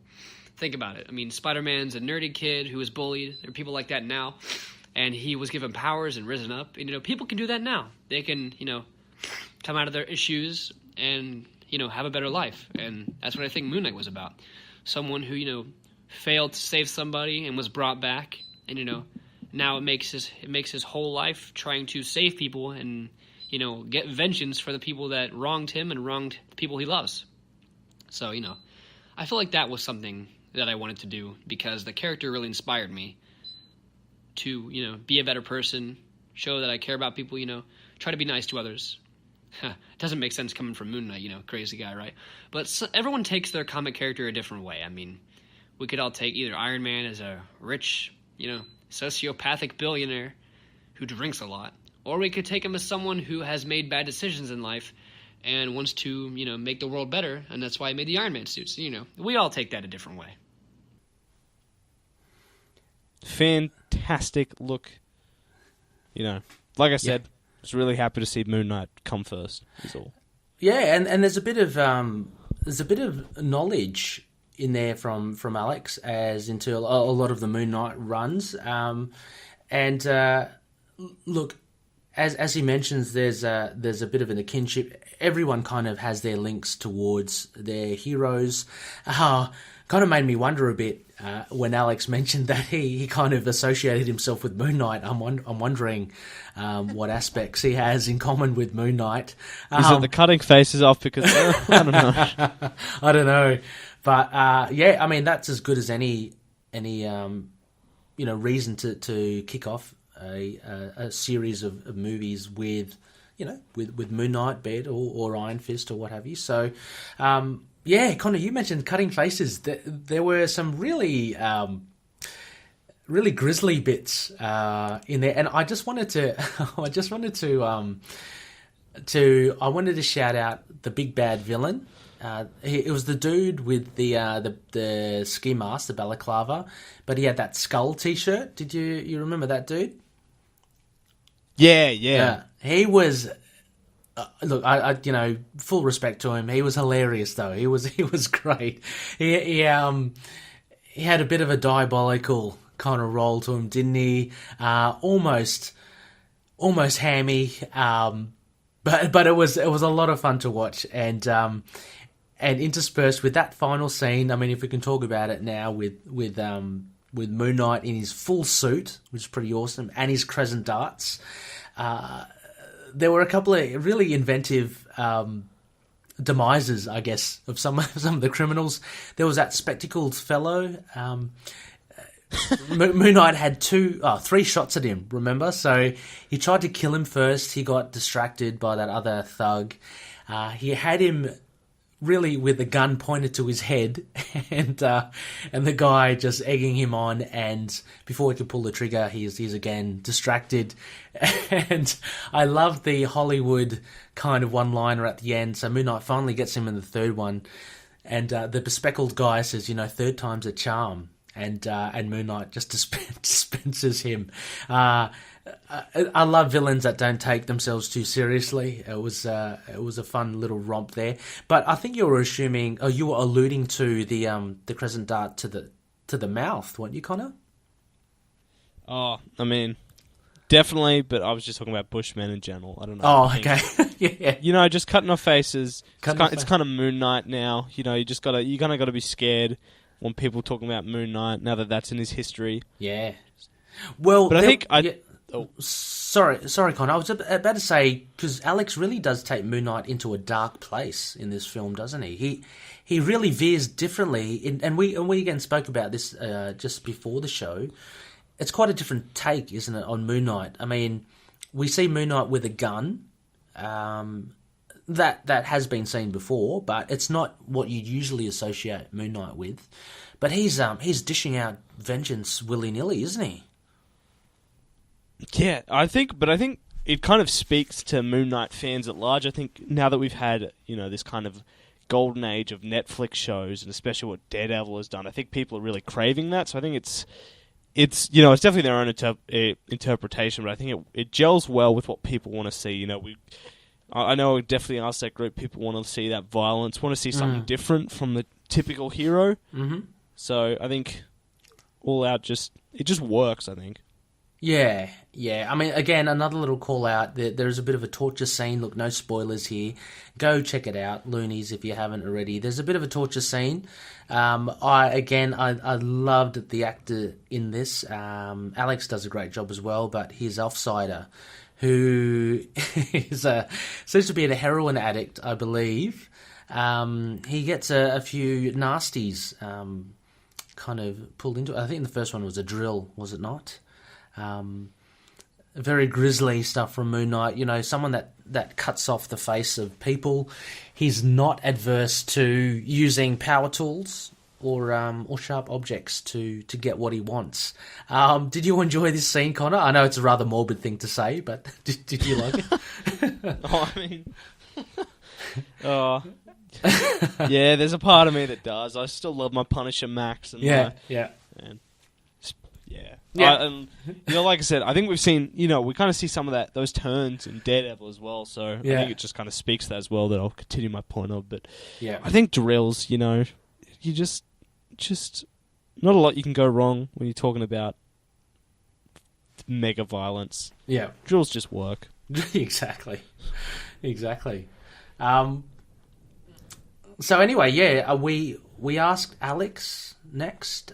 Think about it. I mean, Spider-Man's a nerdy kid who was bullied. There are people like that now. And he was given powers and risen up. And, people can do that now. They can, come out of their issues and, have a better life. And that's what I think Moon Knight was about. Someone who, failed to save somebody and was brought back. And, now it makes his whole life trying to save people and, get vengeance for the people that wronged him and wronged the people he loves. So, I feel like that was something that I wanted to do because the character really inspired me to, be a better person, show that I care about people, try to be nice to others. It doesn't make sense coming from Moon Knight, crazy guy, right? But everyone takes their comic character a different way. I mean, we could all take either Iron Man as a rich, sociopathic billionaire who drinks a lot, or we could take him as someone who has made bad decisions in life and wants to, make the world better, and that's why he made the Iron Man suits. We all take that a different way. Fantastic look. Like I said, I was really happy to see Moon Knight come first, is all. Yeah, and there's a bit of knowledge in there from Alex as into a lot of the Moon Knight runs. Look, as he mentions, there's a bit of a kinship. Everyone kind of has their links towards their heroes. Kind of made me wonder a bit when Alex mentioned that he kind of associated himself with Moon Knight. I'm wondering what aspects he has in common with Moon Knight. Is it the cutting faces off? Because I don't know. I don't know, but I mean that's as good as any reason to kick off a series of movies with Moon Knight, be it, or Iron Fist or what have you. So. Connor, you mentioned cutting faces. There were some really grisly bits in there, and I wanted to shout out the big bad villain. It was the dude with the ski mask, the balaclava, but he had that skull T-shirt. Did you remember that dude? Yeah. He was. Look, I full respect to him. He was hilarious, though. He was great. He had a bit of a diabolical kind of role to him, didn't he? Almost hammy, but it was a lot of fun to watch. And interspersed with that final scene, I mean, if we can talk about it now with Moon Knight in his full suit, which is pretty awesome, and his crescent darts. There were a couple of really inventive demises, I guess, of some of the criminals. There was that spectacled fellow Moon Knight had three shots at him, remember? So he tried to kill him first. He got distracted by that other thug. He had him really with the gun pointed to his head, and the guy just egging him on, and before he could pull the trigger, he's again distracted. And I love the Hollywood kind of one-liner at the end. So Moon Knight finally gets him in the third one, and the bespectacled guy says, third time's a charm, and Moon Knight just dispenses him. I love villains that don't take themselves too seriously. It was a fun little romp there. But I think you were alluding to the crescent dart to the mouth, weren't you, Connor? Oh, I mean, definitely. But I was just talking about Bushmen in general. I don't know. Oh, okay. Yeah. Just cutting off faces. It's kind of Moon Knight now. You kind of got to be scared when people talking about Moon Knight now that that's in his history. Yeah. Well, but I think Oh, sorry, Connor. I was about to say, because Alex really does take Moon Knight into a dark place in this film, doesn't he? He really veers differently, and we again spoke about this just before the show. It's quite a different take, isn't it, on Moon Knight? I mean, we see Moon Knight with a gun. That has been seen before, but it's not what you usually associate Moon Knight with. But he's dishing out vengeance willy-nilly, isn't he? Yeah, I think it kind of speaks to Moon Knight fans at large. I think now that we've had, this kind of golden age of Netflix shows, and especially what Daredevil has done, I think people are really craving that. So I think it's definitely their own interpretation, but I think it gels well with what people want to see. I know definitely us, that group, people want to see that violence, want to see something different from the typical hero. Mm-hmm. So I think all out it just works, I think. Yeah. I mean, again, another little call out. There's a bit of a torture scene. Look, no spoilers here. Go check it out, Loonies, if you haven't already. There's a bit of a torture scene. I loved the actor in this. Alex does a great job as well, but his offsider, who seems to be a heroin addict, I believe. He gets a few nasties kind of pulled into it. I think the first one was a drill, was it not? Very grisly stuff from Moon Knight. Someone that cuts off the face of people. He's not adverse to using power tools or sharp objects to get what he wants. Did you enjoy this scene, Connor? I know it's a rather morbid thing to say, but did you like it? Yeah, there's a part of me that does. I still love my Punisher Max. And yeah. And like I said, I think we've seen, we kind of see some of those turns in Daredevil as well. So I think it just kind of speaks to that as well, that I'll continue my point of. But I think drills, you just not a lot you can go wrong when you're talking about mega violence. Yeah, drills just work. Exactly. So anyway, we asked Alex next.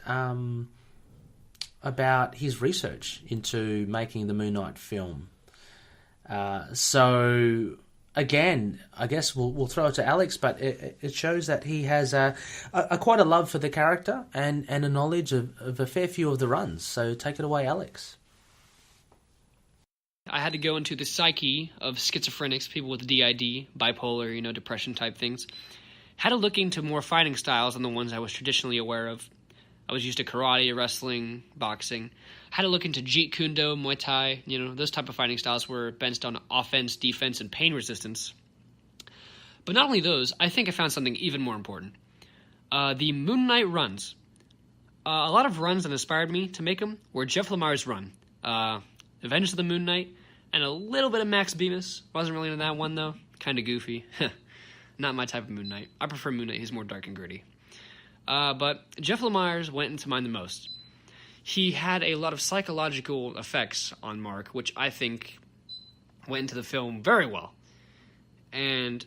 About his research into making the Moon Knight film. So again, I guess we'll throw it to Alex, but it shows that he has quite a love for the character and a knowledge of a fair few of the runs. So take it away, Alex. I had to go into the psyche of schizophrenics, people with DID, bipolar, depression type things. Had to look into more fighting styles than the ones I was traditionally aware of. I was used to karate, wrestling, boxing. I had to look into Jeet Kune Do, Muay Thai. Those type of fighting styles were based on offense, defense, and pain resistance. But not only those, I think I found something even more important. The Moon Knight runs. A lot of runs that inspired me to make them were Jeff Lemire's run. Avengers of the Moon Knight, and a little bit of Max Bemis. Wasn't really into that one, though. Kind of goofy. Not my type of Moon Knight. I prefer Moon Knight. He's more dark and gritty. But Jeff Lemire's went into mine the most. He had a lot of psychological effects on Mark, which I think went into the film very well. And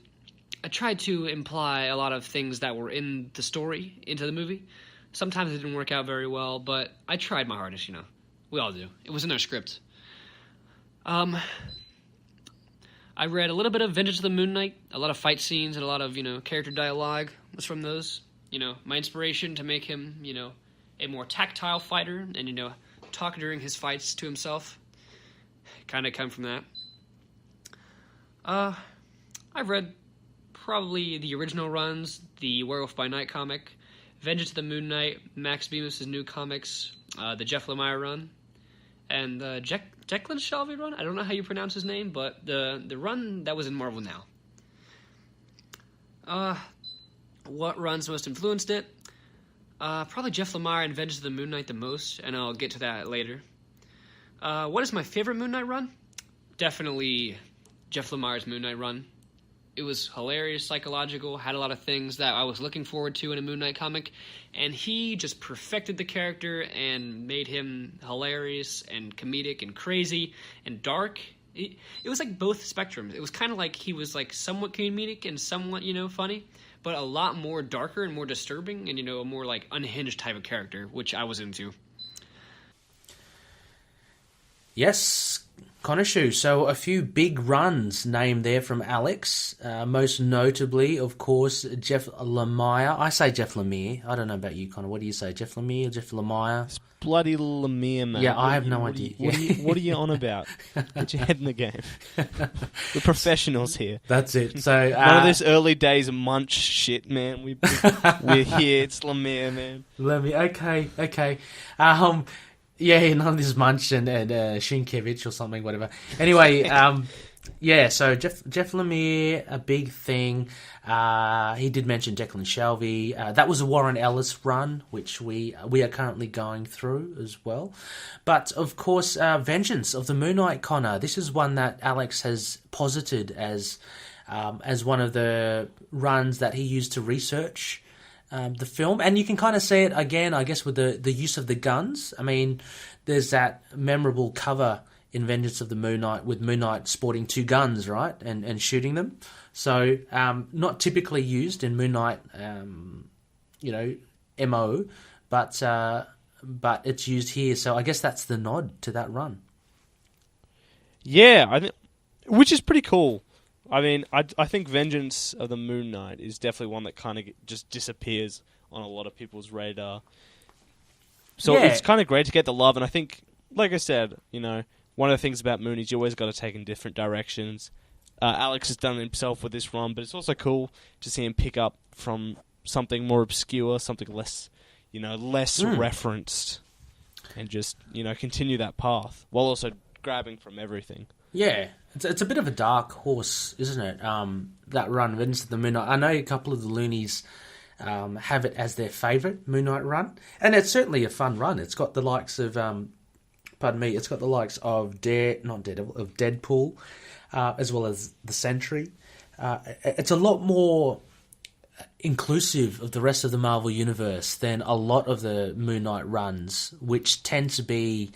I tried to imply a lot of things that were in the story into the movie. Sometimes it didn't work out very well, but I tried my hardest, We all do. It was in our script. I read a little bit of Vintage of the Moon Knight, a lot of fight scenes and a lot of, character dialogue was from those. My inspiration to make him, a more tactile fighter, and talk during his fights to himself. Kind of come from that. I've read probably the original runs, the Werewolf by Night comic, Vengeance of the Moon Knight, Max Bemis' new comics, the Jeff Lemire run, and the Declan Shalvey run. I don't know how you pronounce his name, but the run that was in Marvel Now. What runs most influenced it? Probably Jeff Lemire and Vengeance of the Moon Knight the most, and I'll get to that later. What is my favorite Moon Knight run? Definitely Jeff Lemire's Moon Knight run. It was hilarious, psychological, had a lot of things that I was looking forward to in a Moon Knight comic, and he just perfected the character and made him hilarious and comedic and crazy and dark. It was like both spectrums. It was kind of like he was like somewhat comedic and somewhat, funny, but a lot more darker and more disturbing and, a more like unhinged type of character, which I was into. Yes, Khonshu. So a few big runs named there from Alex. Most notably, of course, Jeff Lemire. I say Jeff Lemire. I don't know about you, Connor. What do you say? Jeff Lemire, Jeff Lemire? It's bloody Lemire, man. Yeah, I have no idea. What are you on about? Get your head in the game. We're professionals here. That's it. So none of this early days munch shit, man. We're here. It's Lemire, man. Lemire. Okay. Yeah, none of this Munch and Shinkiewicz or something, whatever. Anyway, so Jeff Lemire, a big thing. He did mention Declan Shalvey. That was a Warren Ellis run, which we are currently going through as well. But, of course, Vengeance of the Moon Knight, Connor. This is one that Alex has posited as one of the runs that he used to research the film, and you can kind of see it again, I guess, with the use of the guns. I mean, there's that memorable cover in Vengeance of the Moon Knight with Moon Knight sporting two guns, right, and shooting them. So, not typically used in Moon Knight, MO, but it's used here. So I guess that's the nod to that run. Yeah, which is pretty cool. I mean, I think Vengeance of the Moon Knight is definitely one that kind of just disappears on a lot of people's radar. So It's kind of great to get the love, and I think, like I said, one of the things about Moon is you always got to take in different directions. Alex has done it himself with this run, but it's also cool to see him pick up from something more obscure, something less referenced, and just, continue that path, while also grabbing from everything. Yeah, it's a bit of a dark horse, isn't it? That run, Vengeance of the Moon Knight. I know a couple of the Loonies have it as their favourite Moon Knight run, and it's certainly a fun run. It's got the likes of, it's got the likes of Deadpool, as well as the Sentry. It's a lot more inclusive of the rest of the Marvel Universe than a lot of the Moon Knight runs, which tend to be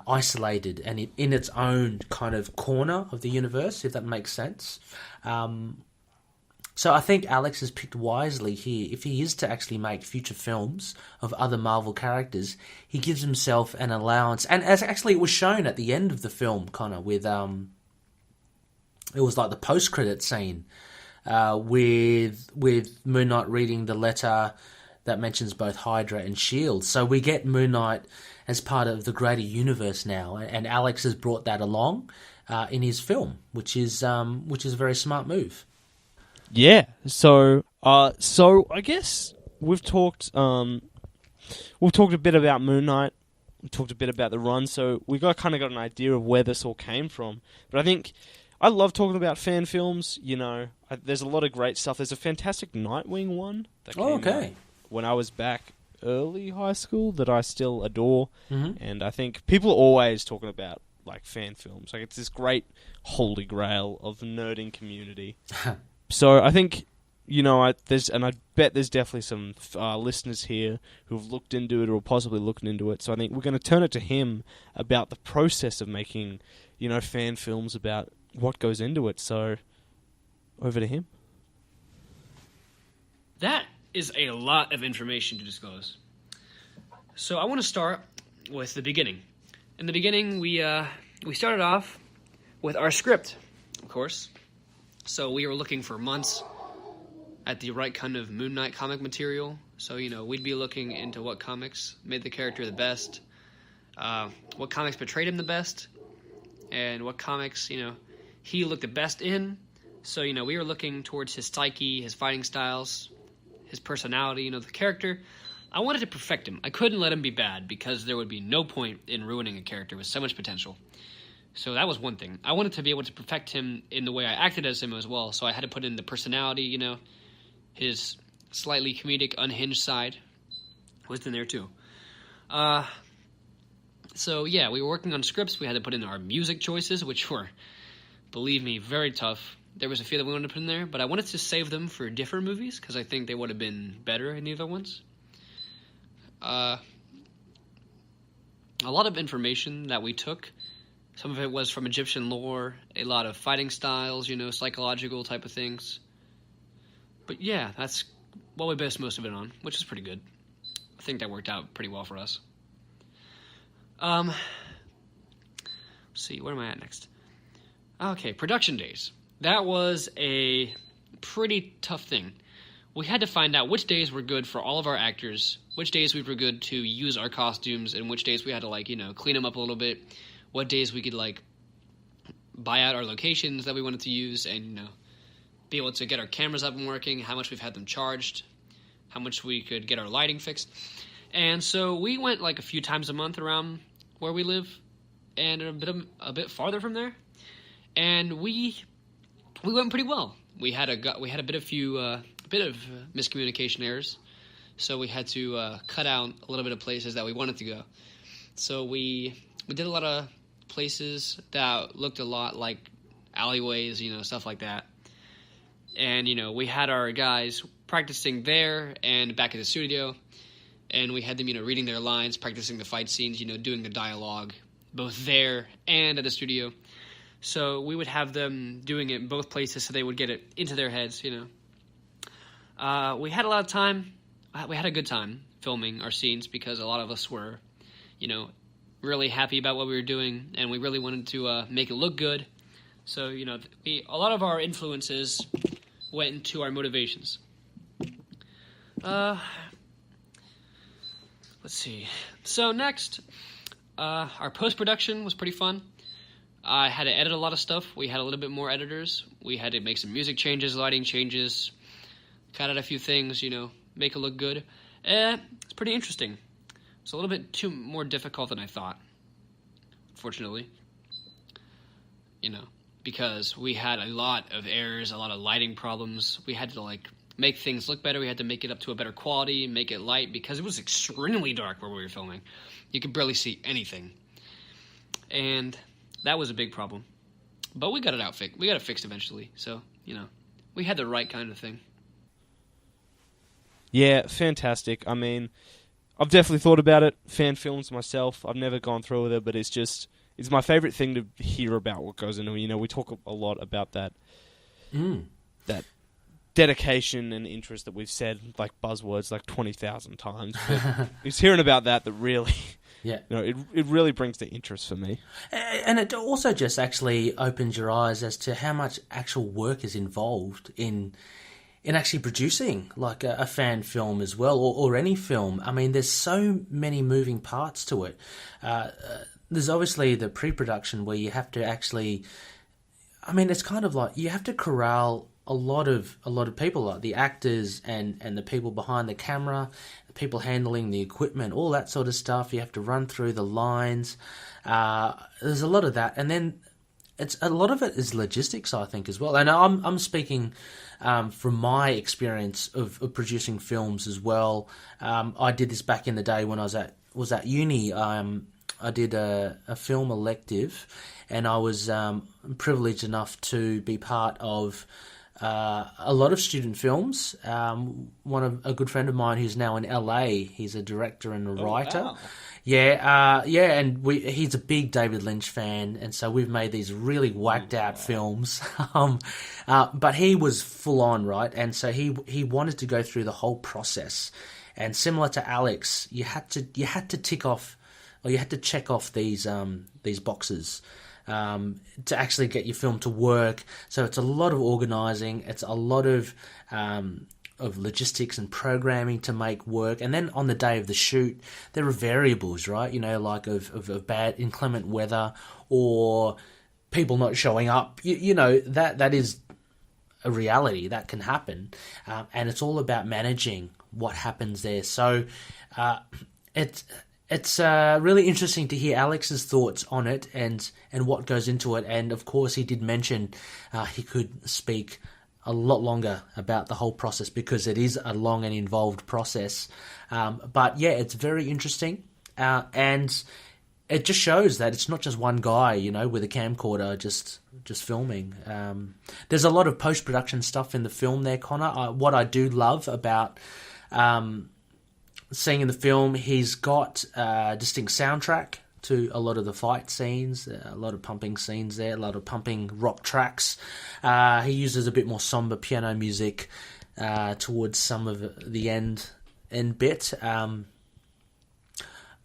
isolated and in its own kind of corner of the universe, if that makes sense. So I think Alex has picked wisely here. If he is to actually make future films of other Marvel characters, he gives himself an allowance. And as actually it was shown at the end of the film, Connor, with it was like the post-credit scene with Moon Knight reading the letter that mentions both Hydra and S.H.I.E.L.D. So we get Moon Knight as part of the greater universe now, and Alex has brought that along in his film, which is a very smart move. Yeah. So I guess we've talked a bit about Moon Knight. We talked a bit about the run, so we got an idea of where this all came from. But I think I love talking about fan films. There's a lot of great stuff. There's a fantastic Nightwing one that came out when I was back early high school that I still adore, and I think people are always talking about like fan films. Like, it's this great holy grail of nerding community. So I think I bet there's definitely some listeners here who've looked into it or possibly looking into it. So I think we're going to turn it to him about the process of making fan films, about what goes into it. So over to him. That is a lot of information to disclose. So I want to start with the beginning. In the beginning, we started off with our script, of course. So we were looking for months at the right kind of Moon Knight comic material So, we'd be looking into what comics made the character the best, what comics portrayed him the best, and what comics, he looked the best in. So, we were looking towards his psyche, his fighting styles, his personality, the character. I wanted to perfect him. I couldn't let him be bad because there would be no point in ruining a character with so much potential. So that was one thing. I wanted to be able to perfect him in the way I acted as him as well. So I had to put in the personality, his slightly comedic, unhinged side was in there too. So yeah, we were working on scripts. We had to put in our music choices, which were, believe me, very tough. There was a few that we wanted to put in there, but I wanted to save them for different movies because I think they would have been better in the other ones. A lot of information that we took, some of it was from Egyptian lore, a lot of fighting styles, psychological type of things. But yeah, that's what we based most of it on, which is pretty good. I think that worked out pretty well for us. Let's see, where am I at next? Okay, production days. That was a pretty tough thing. We had to find out which days were good for all of our actors, which days we were good to use our costumes, and which days we had to, clean them up a little bit, what days we could, buy out our locations that we wanted to use, and, be able to get our cameras up and working, how much we've had them charged, how much we could get our lighting fixed. And so we went, a few times a month around where we live, and a bit farther from there, and we went pretty well. We had a bit of miscommunication errors, so we had to cut out a little bit of places that we wanted to go. So we did a lot of places that looked a lot like alleyways, stuff like that. And, we had our guys practicing there and back at the studio, and we had them, reading their lines, practicing the fight scenes, doing the dialogue, both there and at the studio. So we would have them doing it in both places so they would get it into their heads, We had a lot of time. We had a good time filming our scenes because a lot of us were, really happy about what we were doing, and we really wanted to make it look good. So, a lot of our influences went into our motivations. Let's see. So next, our post-production was pretty fun. I had to edit a lot of stuff. We had a little bit more editors. We had to make some music changes, lighting changes, cut out a few things, make it look good. It's pretty interesting. It's a little bit more difficult than I thought, unfortunately. Because we had a lot of errors, a lot of lighting problems. We had to, make things look better. We had to make it up to a better quality, make it light, because it was extremely dark where we were filming. You could barely see anything. And that was a big problem. But we got it fixed. We got it fixed eventually. So, we had the right kind of thing. Yeah, fantastic. I mean, I've definitely thought about it. Fan films myself. I've never gone through with it, but it's my favorite thing to hear about what goes into it. We talk a lot about that that dedication and interest that we've said, buzzwords, 20,000 times. But it's hearing about that really... Yeah, it really brings the interest for me. And it also just actually opens your eyes as to how much actual work is involved in actually producing a fan film as well, or any film. I mean, there's so many moving parts to it. There's obviously the pre-production where you have to actually... I mean, it's kind of you have to corral a lot of people, like the actors and the people behind the camera, the people handling the equipment, all that sort of stuff. You have to run through the lines. There's a lot of that, and then a lot of it is logistics, I think, as well. And I'm speaking from my experience of producing films as well. I did this back in the day when I was at uni. I did a film elective, and I was privileged enough to be part of a lot of student films. A good friend of mine who's now in LA, he's a director and a writer. Wow. Yeah, and he's a big David Lynch fan, and so we've made these really whacked out films. But he was full on, right? And so he wanted to go through the whole process. And similar to Alex, you had to tick off, or you had to check off these boxes to actually get your film to work. So it's a lot of organising. It's a lot of of logistics and programming to make work. And then on the day of the shoot, there are variables, right? You know, like of bad inclement weather or people not showing up. You know, that is a reality that can happen. And it's all about managing what happens there. So it's really interesting to hear Alex's thoughts on it and what goes into it. And of course, he did mention he could speak a lot longer about the whole process because it is a long and involved process. But yeah, it's very interesting. And it just shows that it's not just one guy, you know, with a camcorder just filming. There's a lot of post-production stuff in the film there, Connor. What I do love about seeing in the film, he's got a distinct soundtrack to a lot of the fight scenes, a lot of pumping scenes there, a lot of pumping rock tracks. He uses a bit more somber piano music towards some of the end bit.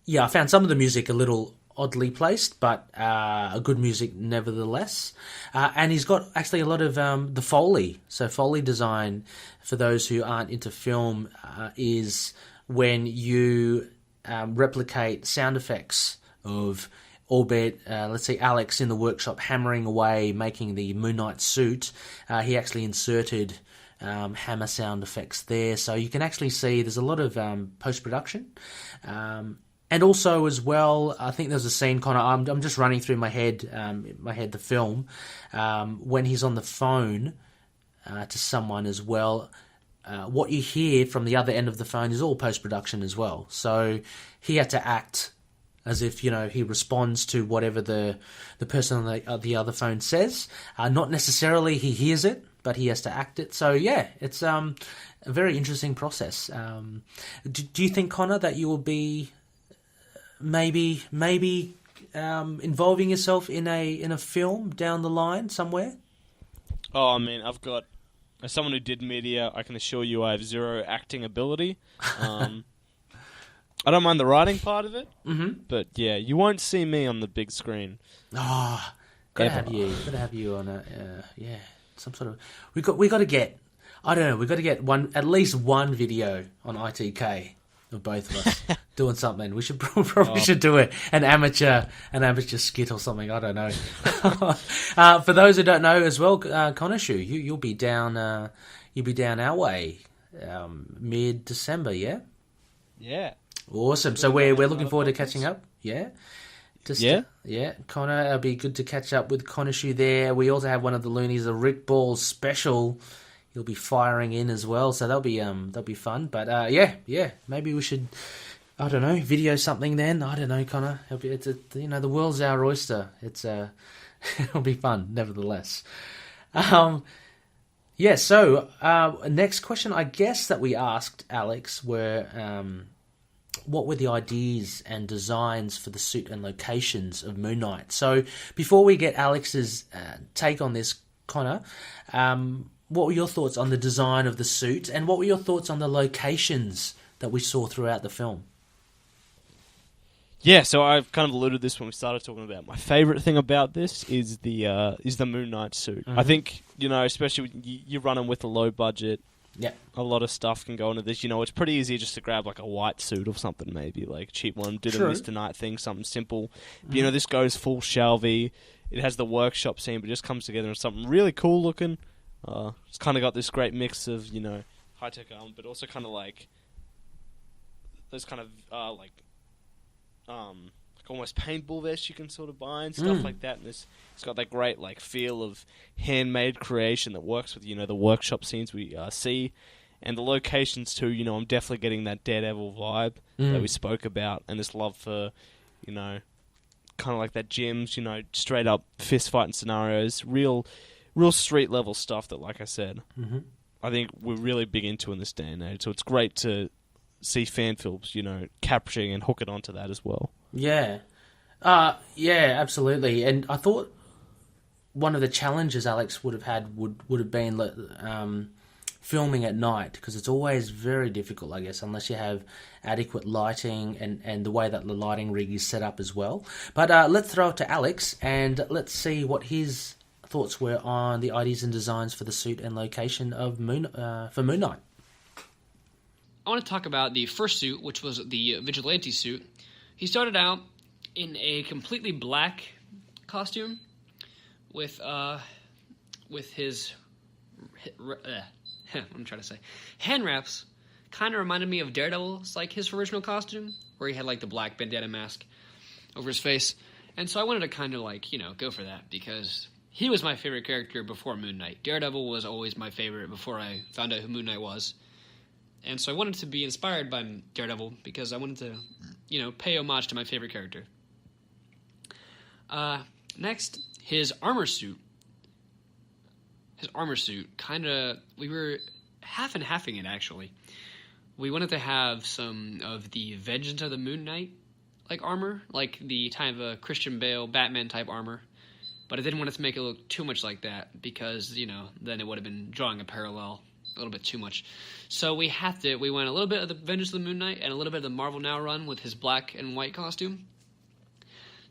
Yeah, I found some of the music a little oddly placed, but a good music nevertheless. And he's got actually a lot of the Foley. So Foley design, for those who aren't into film, is when you replicate sound effects of, albeit, let's say Alex in the workshop hammering away, making the Moon Knight suit. He actually inserted hammer sound effects there. So you can actually see there's a lot of post-production. And also as well, I think there's a scene, Connor, I'm just running through my head the film, when he's on the phone to someone as well. What you hear from the other end of the phone is all post-production as well. So he had to act as if, you know, he responds to whatever the person on the other phone says. Not necessarily he hears it, but he has to act it. So yeah, it's a very interesting process. Do you think, Connor, that you will be maybe involving yourself in a film down the line somewhere? Oh, I mean, as someone who did media, I can assure you I have zero acting ability. I don't mind the writing part of it, but yeah, you won't see me on the big screen. Oh, gotta have you on some sort of. We got to get. I don't know. We got to get at least one video on ITK of both of us doing something. We should probably should do it an amateur skit or something. I don't know. For those who don't know as well, Khonshu, you'll be down our way mid-December, yeah. Yeah. Awesome. So we're looking forward to catching up. Yeah. Connor, it'll be good to catch up with Khonshu there. We also have one of the Loonies, a Rick Ball special. He'll be firing in as well, so that'll be fun. But maybe we should, I don't know, video something then. I don't know, Connor. The world's our oyster. It'll be fun, nevertheless. So next question, I guess, that we asked Alex were, what were the ideas and designs for the suit and locations of Moon Knight? So before we get Alex's take on this, Connor, what were your thoughts on the design of the suit, and what were your thoughts on the locations that we saw throughout the film? Yeah, so I've kind of alluded to this when we started talking about my favourite thing about this is the Moon Knight suit. I think, especially when you're running with a low budget, a lot of stuff can go into this. It's pretty easy just to grab like a white suit or something, maybe like a cheap one, do the Mr. Knight thing, something simple. But, this goes full shelvy. It has the workshop scene, but just comes together in something really cool looking. It's kind of got this great mix of, high-tech armor, but also kind of like those kind of like almost paintball vests you can sort of buy and stuff like that. And it's got that great like feel of handmade creation that works with the workshop scenes we see, and the locations too. I'm definitely getting that Daredevil vibe that we spoke about, and this love for kind of like that gyms, straight up fist fighting scenarios, real street level stuff that, like I said, I think we're really big into in this day and age. So it's great to see fan films, capturing and hooking onto that as well. Yeah. Absolutely. And I thought one of the challenges Alex would have had would have been filming at night, because it's always very difficult, I guess, unless you have adequate lighting and the way that the lighting rig is set up as well. But let's throw it to Alex and let's see what his thoughts were on the ideas and designs for the suit and location of Moon Knight. I want to talk about the first suit, which was the vigilante suit. He started out in a completely black costume with his I'm trying to say hand wraps. Kind of reminded me of Daredevil's, like his original costume, where he had like the black bandana mask over his face. And so I wanted to kind of like, go for that because he was my favorite character before Moon Knight. Daredevil was always my favorite before I found out who Moon Knight was. And so I wanted to be inspired by Daredevil because I wanted to, pay homage to my favorite character. Next, his armor suit. His armor suit, we were half and halving it, actually. We wanted to have some of the Vengeance of the Moon Knight, like armor, like the type of a Christian Bale, Batman type armor. But I didn't want it to make it look too much like that because, then it would have been drawing a parallel a little bit too much. So we went a little bit of the Vengeance of the Moon Knight and a little bit of the Marvel Now run with his black and white costume.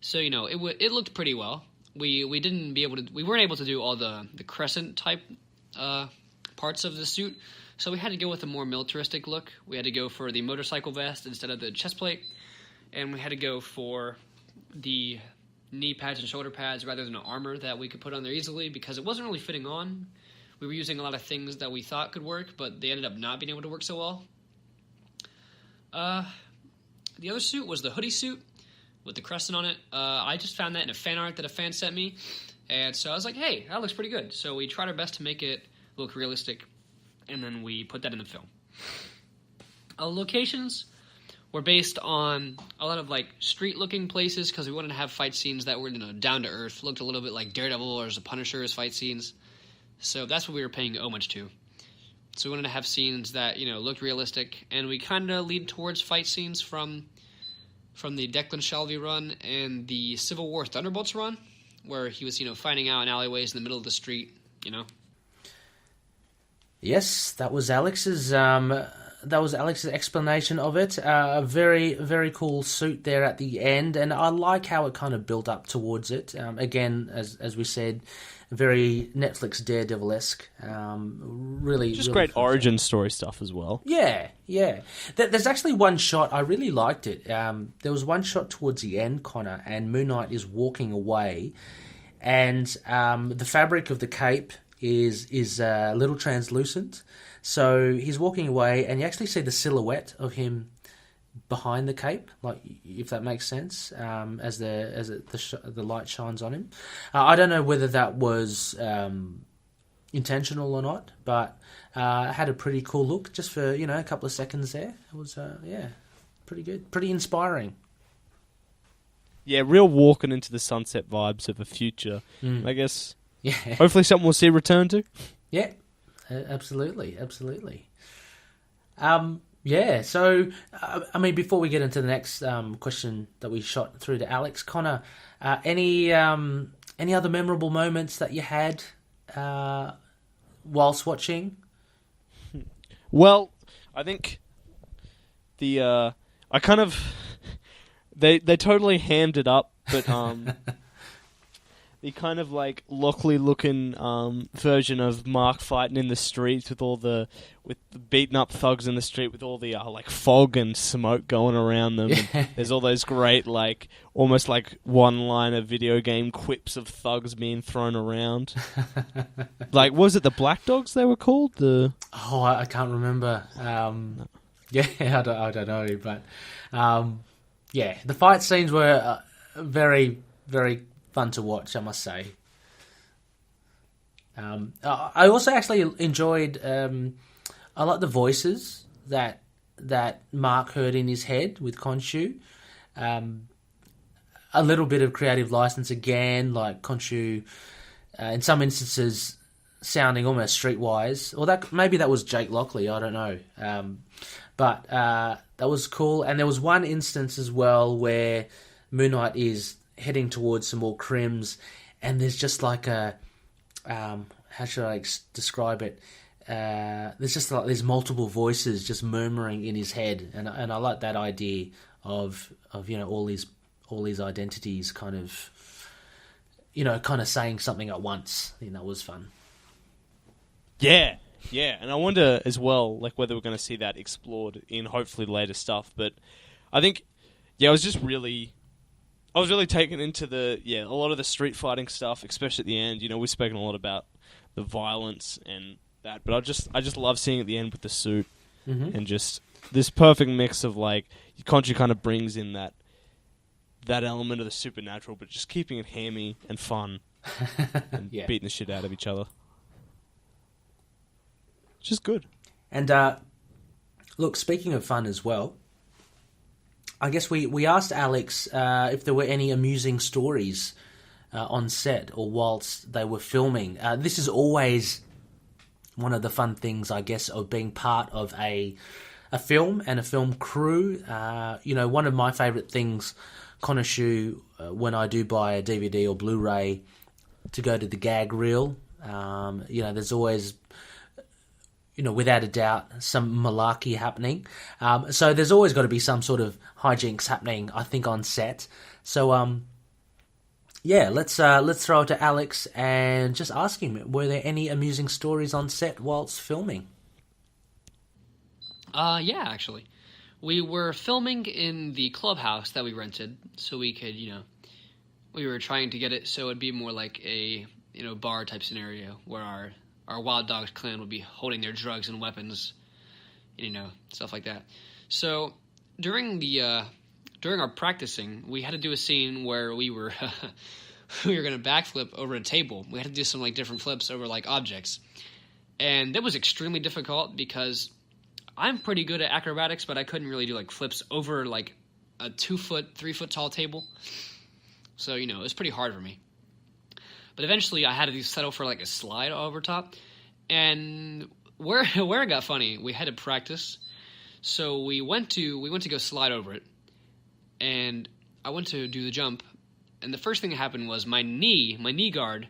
So, it looked pretty well. We weren't able to do all the crescent type parts of the suit, so we had to go with a more militaristic look. We had to go for the motorcycle vest instead of the chest plate, and we had to go for the knee pads and shoulder pads rather than an armor that we could put on there easily because it wasn't really fitting on. We were using a lot of things that we thought could work, but they ended up not being able to work so well. The other suit was the hoodie suit with the crescent on it. I just found that in a fan art that a fan sent me, and so I was like, hey, that looks pretty good. So we tried our best to make it look realistic, and then we put that in the film. Locations were based on a lot of like street-looking places because we wanted to have fight scenes that were down to earth, looked a little bit like Daredevil or as a Punisher's fight scenes. So that's what we were paying homage to. So we wanted to have scenes that looked realistic, and we kind of lead towards fight scenes from the Declan Shalvey run and the Civil War Thunderbolts run, where he was fighting out in alleyways in the middle of the street. Yes, that was Alex's explanation of it. A very, very cool suit there at the end, and I like how it kind of built up towards it. Again, as we said, very Netflix Daredevil-esque. Really, just really great fun origin story stuff as well. Yeah. There's actually one shot, I really liked it. There was one shot towards the end, Connor, and Moon Knight is walking away, and the fabric of the cape is a little translucent. So he's walking away, and you actually see the silhouette of him behind the cape, like if that makes sense, as the light shines on him. I don't know whether that was intentional or not, but it had a pretty cool look just for a couple of seconds there. It was pretty good, pretty inspiring. Yeah, real walking into the sunset vibes of a future. I guess. Yeah. Hopefully, something we'll see return to. Yeah. Absolutely. Yeah, so, before we get into the next question that we shot through to Alex, Connor, any other memorable moments that you had whilst watching? Well, I think they totally hammed it up, but the kind of like Lockley looking version of Mark fighting in the streets with the beaten up thugs in the street with all the like fog and smoke going around them. And there's all those great like almost like one-liner video game quips of thugs being thrown around. Like, was it the Black Dogs they were called? I can't remember. Yeah, I don't know, but yeah, the fight scenes were very, very fun to watch, I must say. I also actually enjoyed. I like the voices that Mark heard in his head with Khonshu. A little bit of creative license again, like Khonshu, in some instances, sounding almost streetwise. Or maybe that was Jake Lockley. I don't know. But that was cool. And there was one instance as well where Moon Knight is heading towards some more crims, and there's just like a how should I describe it? There's just like there's multiple voices just murmuring in his head, and I like that idea of all these identities kind of saying something at once. I think that was fun. Yeah, Yeah, and I wonder as well, like whether we're going to see that explored in hopefully later stuff. But I think, I was really taken into a lot of the street fighting stuff, especially at the end. We've spoken a lot about the violence and that, but I just love seeing at the end with the suit and just this perfect mix of like Khonshu kind of brings in that element of the supernatural, but just keeping it hammy and fun and beating the shit out of each other. Just good. And look, speaking of fun as well, I guess we asked Alex if there were any amusing stories on set or whilst they were filming. This is always one of the fun things, I guess, of being part of a film and a film crew. One of my favourite things, Khonshu, when I do buy a DVD or Blu-ray, to go to the gag reel. There's always, without a doubt, some malarkey happening. So there's always got to be some sort of hijinks happening, I think, on set. So, let's throw it to Alex and just ask him, were there any amusing stories on set whilst filming? Yeah, actually. We were filming in the clubhouse that we rented, so we could, we were trying to get it so it'd be more like a, bar type scenario where our Wild Dogs clan would be holding their drugs and weapons, stuff like that. So during our practicing, we had to do a scene where we were going to backflip over a table. We had to do some like different flips over like objects, and that was extremely difficult because I'm pretty good at acrobatics, but I couldn't really do like flips over like a 2-foot, 3-foot tall table. So it was pretty hard for me. But eventually, I had to settle for like a slide over top, and where it got funny, we had to practice. So we went to go slide over it, and I went to do the jump, and the first thing that happened was my knee guard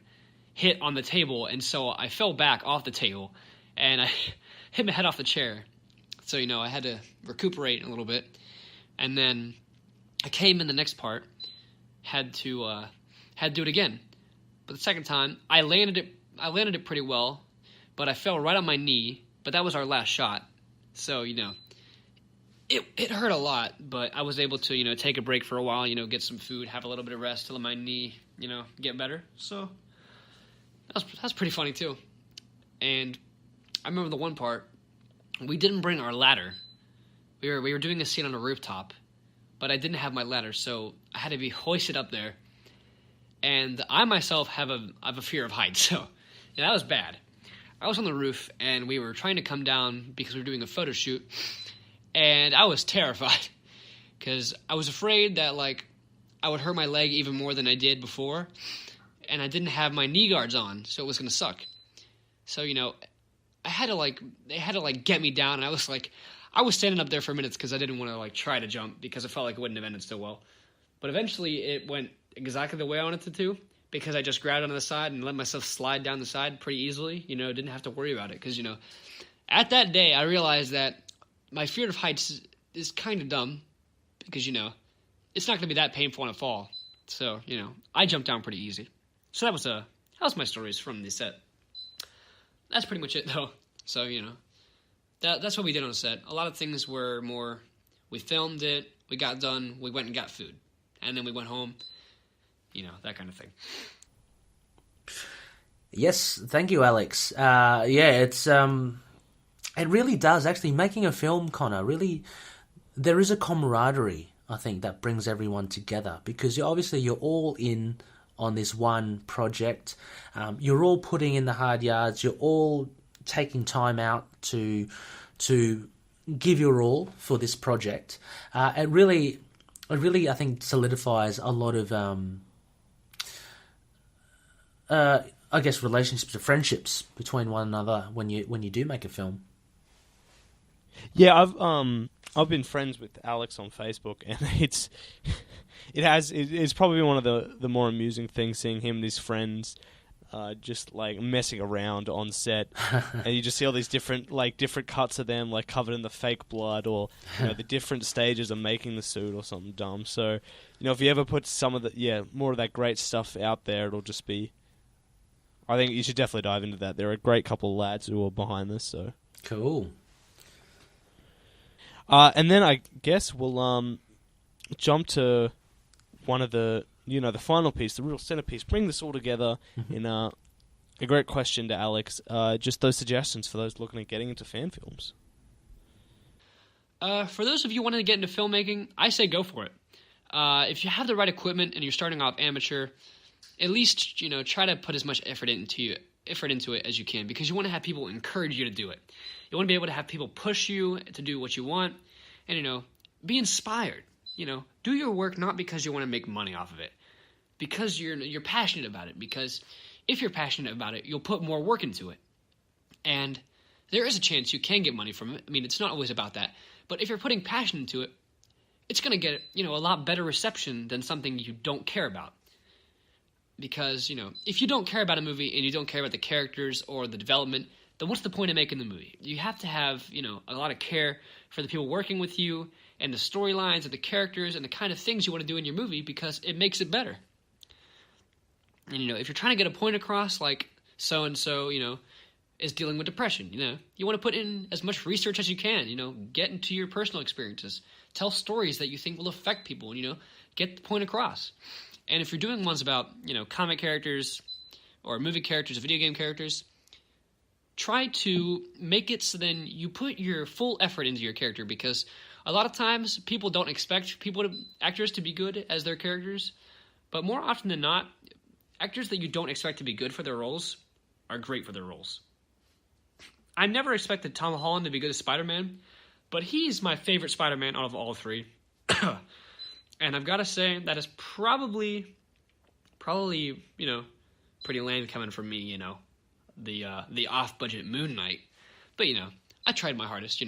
hit on the table, and so I fell back off the table, and I hit my head off the chair. So I had to recuperate a little bit, and then I came in the next part, had to do it again. But the second time, I landed it pretty well, but I fell right on my knee. But that was our last shot, so it hurt a lot. But I was able to take a break for a while, get some food, have a little bit of rest to let my knee get better. So that's pretty funny too. And I remember the one part, we didn't bring our ladder. We were doing a scene on a rooftop, but I didn't have my ladder, so I had to be hoisted up there. And I myself have a fear of heights, so that was bad. I was on the roof, and we were trying to come down because we were doing a photo shoot, and I was terrified because I was afraid that I would hurt my leg even more than I did before, and I didn't have my knee guards on, so it was gonna suck. So I had to they had to get me down, and I was standing up there for minutes because I didn't want to try to jump because I felt like it wouldn't have ended so well. But eventually it went exactly the way I wanted it to because I just grabbed onto the side and let myself slide down the side pretty easily. Didn't have to worry about it because at that day I realized that my fear of heights is kind of dumb because it's not going to be that painful on a fall. So I jumped down pretty easy. So that was my stories from the set. That's pretty much it, though. So, that's what we did on set. A lot of things were more, we filmed it, we got done, we went and got food. And then we went home, that kind of thing. Yes, thank you, Alex. It's it really does, actually, making a film, Connor, really, there is a camaraderie, I think, that brings everyone together. Because you're all in on this one project. You're all putting in the hard yards. You're all taking time out to give your all for this project. It really, I think, solidifies a lot of, I guess, relationships or friendships between one another when you do make a film. Yeah, I've been friends with Alex on Facebook, and it's probably one of the more amusing things seeing him and his friends just messing around on set, and you just see all these different cuts of them covered in the fake blood, or the different stages of making the suit or something dumb. So if you ever put some of more of that great stuff out there, it'll just be I think you should definitely dive into that. There are a great couple of lads who are behind this, so... Cool. And then I guess we'll jump to one of the, the final piece, the real centerpiece. Bring this all together in a great question to Alex. Just those suggestions for those looking at getting into fan films. For those of you wanting to get into filmmaking, I say go for it. If you have the right equipment and you're starting off amateur, at least try to put as much effort into it as you can, because you want to have people encourage you to do it. You want to be able to have people push you to do what you want, and be inspired. Do your work not because you want to make money off of it, because you're passionate about it. Because if you're passionate about it, you'll put more work into it, and there is a chance you can get money from it. I mean, it's not always about that, but if you're putting passion into it, it's going to get a lot better reception than something you don't care about. Because, if you don't care about a movie and you don't care about the characters or the development, then what's the point of making the movie? You have to have, a lot of care for the people working with you and the storylines and the characters and the kind of things you want to do in your movie, because it makes it better. And, if you're trying to get a point across, like so-and-so, is dealing with depression, you want to put in as much research as you can, get into your personal experiences, tell stories that you think will affect people, get the point across. And if you're doing ones about, comic characters or movie characters or video game characters, try to make it so then you put your full effort into your character, because a lot of times people don't expect actors to be good as their characters, but more often than not, actors that you don't expect to be good for their roles are great for their roles. I never expected Tom Holland to be good as Spider-Man, but he's my favorite Spider-Man out of all three. And I've got to say, that is probably, pretty lame coming from me, the off-budget Moon Knight. But, I tried my hardest,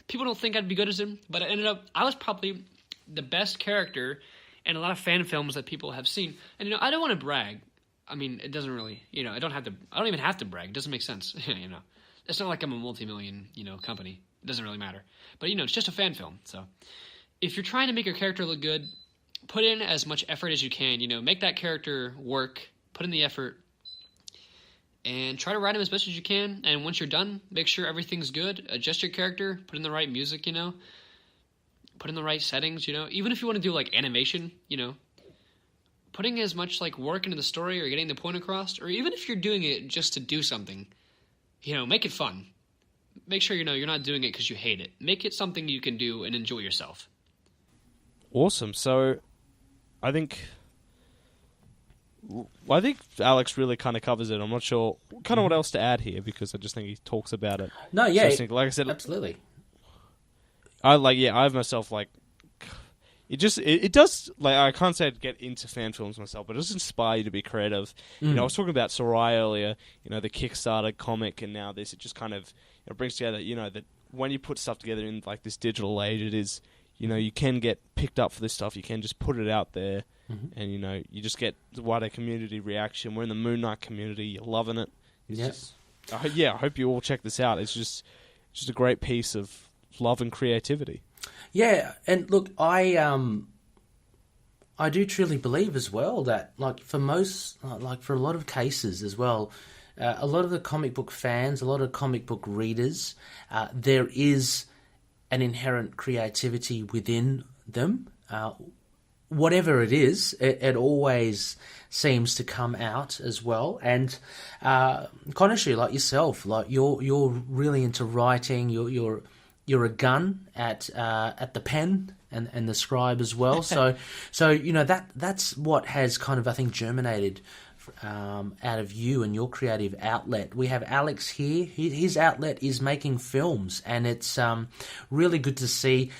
People don't think I'd be good as him, but I was probably the best character in a lot of fan films that people have seen. And, I don't want to brag. I mean, it doesn't really, I don't even have to brag. It doesn't make sense, It's not like I'm a multi-million, company. It doesn't really matter. But, it's just a fan film, so... If you're trying to make your character look good, put in as much effort as you can. Make that character work, put in the effort, and try to write him as best as you can. And once you're done, make sure everything's good. Adjust your character, put in the right music, put in the right settings, Even if you want to do, animation, putting as much, work into the story or getting the point across, or even if you're doing it just to do something, make it fun. Make sure, you're not doing it because you hate it. Make it something you can do and enjoy yourself. Awesome. So, I think Alex really kind of covers it. I'm not sure kind of what else to add here, because I just think he talks about it. No, yeah, like I said, absolutely. I have myself it does, I can't say I'd get into fan films myself, but it does inspire you to be creative. I was talking about Sarai earlier, the Kickstarter comic, and now this. It just kind of brings together, that when you put stuff together in this digital age, it is. You can get picked up for this stuff. You can just put it out there, and you just get the wider community reaction. We're in the Moon Knight community. You're loving it. I hope you all check this out. It's just a great piece of love and creativity. Yeah, and look, I do truly believe as well that, for a lot of cases as well, a lot of the comic book fans, a lot of comic book readers, there is an inherent creativity within them. Whatever it is, it always seems to come out as well. And Khonshu, like yourself, you're really into writing. You're a gun at the pen and the scribe as well. So that's what has kind of, I think, germinated out of you and your creative outlet. We have Alex here. His outlet is making films, and it's really good to see.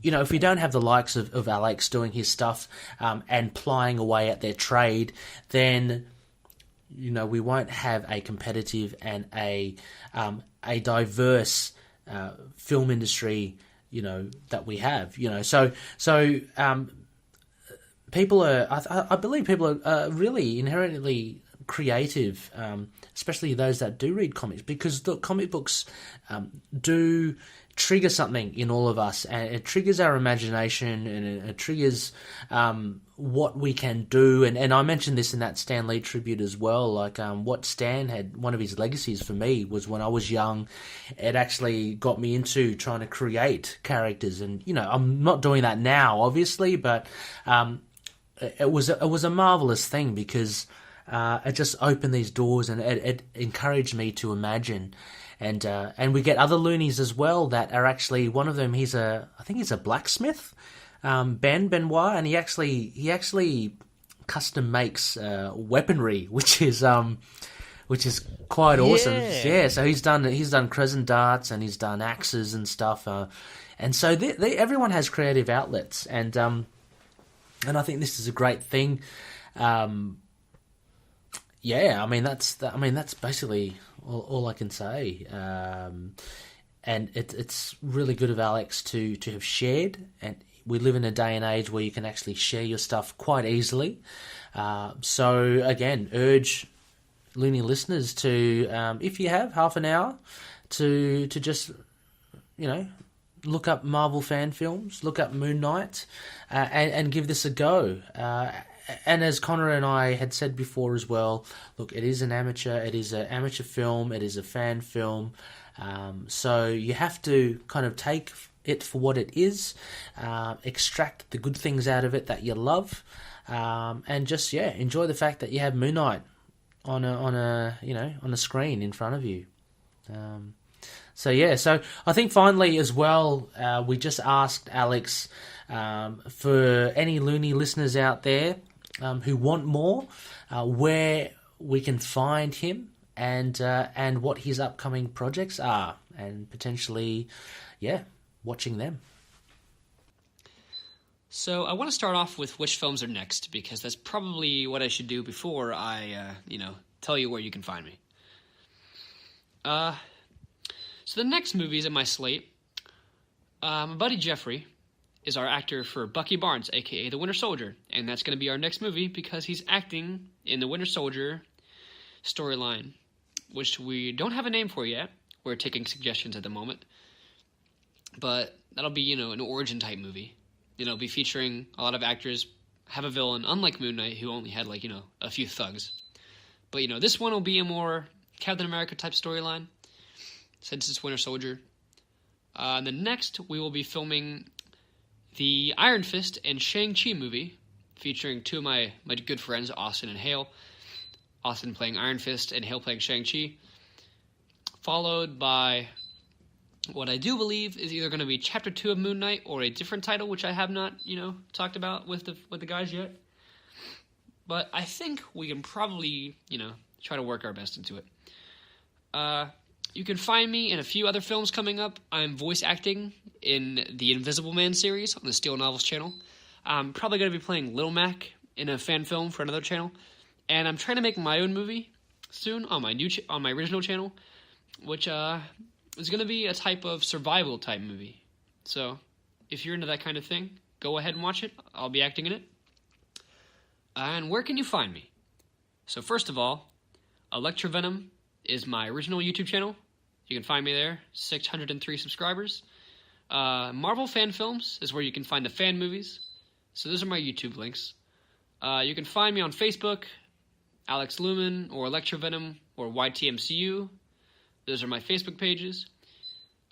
If we don't have the likes of Alex doing his stuff and plying away at their trade, then we won't have a competitive and a diverse film industry that we have. People are, I believe people are really inherently creative, especially those that do read comics, because the comic books do trigger something in all of us, and it triggers our imagination, and it triggers what we can do. And I mentioned this in that Stan Lee tribute as well. Like what Stan had, one of his legacies for me was when I was young, it actually got me into trying to create characters. And I'm not doing that now, obviously, but it was a marvelous thing because it just opened these doors, and it encouraged me to imagine. And we get other loonies as well that are actually, one of them, I think he's a blacksmith, Ben Benoit, and he actually custom makes weaponry, which is quite awesome. Yeah, so he's done crescent darts, and he's done axes and stuff, and so everyone has creative outlets, and I think this is a great thing. That's basically all I can say. And it's really good of Alex to have shared. And we live in a day and age where you can actually share your stuff quite easily. So again, urge Loony listeners to, if you have half an hour, to just look up Marvel fan films, look up Moon Knight, and give this a go. And as Connor and I had said before as well, look, it is an amateur film, it is a fan film, so you have to kind of take it for what it is, extract the good things out of it that you love, and just enjoy the fact that you have Moon Knight on a screen in front of you. So I think finally as well, we just asked Alex, for any Loony listeners out there who want more, where we can find him, and what his upcoming projects are, and potentially, watching them. So I want to start off with which films are next, because that's probably what I should do before I, tell you where you can find me. So the next movies in my slate, my buddy Jeffrey is our actor for Bucky Barnes, a.k.a. the Winter Soldier, and that's going to be our next movie because he's acting in the Winter Soldier storyline, which we don't have a name for yet. We're taking suggestions at the moment, but that'll be, an origin-type movie. Be featuring a lot of actors, have a villain, unlike Moon Knight, who only had, a few thugs. But, this one will be a more Captain America-type storyline, since it's Winter Soldier. And then next, we will be filming the Iron Fist and Shang-Chi movie, featuring two of my good friends, Austin and Hale. Austin playing Iron Fist and Hale playing Shang-Chi. Followed by what I do believe is either going to be Chapter 2 of Moon Knight or a different title, which I have not, talked about with the guys yet. But I think we can probably, try to work our best into it. You can find me in a few other films coming up. I'm voice acting in the Invisible Man series on the Steel Novels channel. I'm probably going to be playing Little Mac in a fan film for another channel. And I'm trying to make my own movie soon on my on my original channel, which is going to be a type of survival type movie. So if you're into that kind of thing, go ahead and watch it. I'll be acting in it. And where can you find me? So first of all, Electra Venom is my original YouTube channel. You can find me there, 603 subscribers. Marvel Fan Films is where you can find the fan movies. So those are my YouTube links. You can find me on Facebook, Alex Looman, or Electra Venom, or YTMCU. Those are my Facebook pages.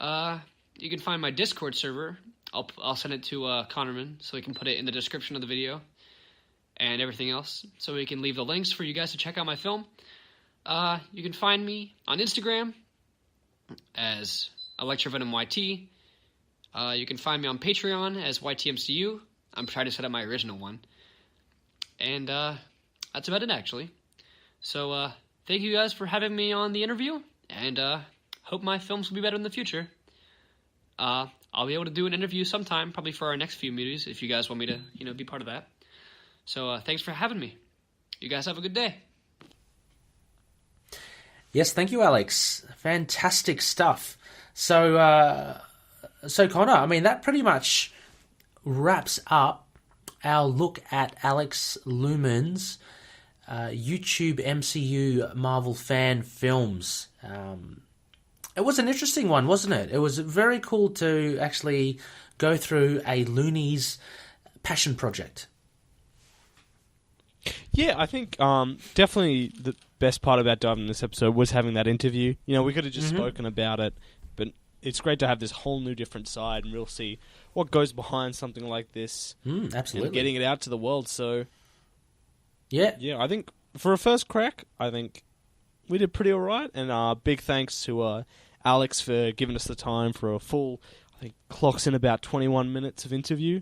You can find my Discord server. I'll send it to Connorman so he can put it in the description of the video and everything else. So we can leave the links for you guys to check out my film. You can find me on Instagram as ElectraVenomYT. You can find me on Patreon as YTMCU. I'm trying to set up my original one. And that's about it, actually. So thank you guys for having me on the interview, and hope my films will be better in the future. I'll be able to do an interview sometime, probably for our next few movies, if you guys want me to, be part of that. So thanks for having me. You guys have a good day. Yes, thank you, Alex. Fantastic stuff. So Connor, that pretty much wraps up our look at Alex Looman's YouTube MCU Marvel fan films. It was an interesting one, wasn't it? It was very cool to actually go through a Loony's passion project. Yeah, I think definitely the best part about diving this episode was having that interview. You know, we could have just spoken about it, but it's great to have this whole new different side and really see what goes behind something like this. Absolutely. And getting it out to the world. So, yeah, I think for a first crack, I think we did pretty all right. And big thanks to Alex for giving us the time for a full, I think, clocks in about 21 minutes of interview.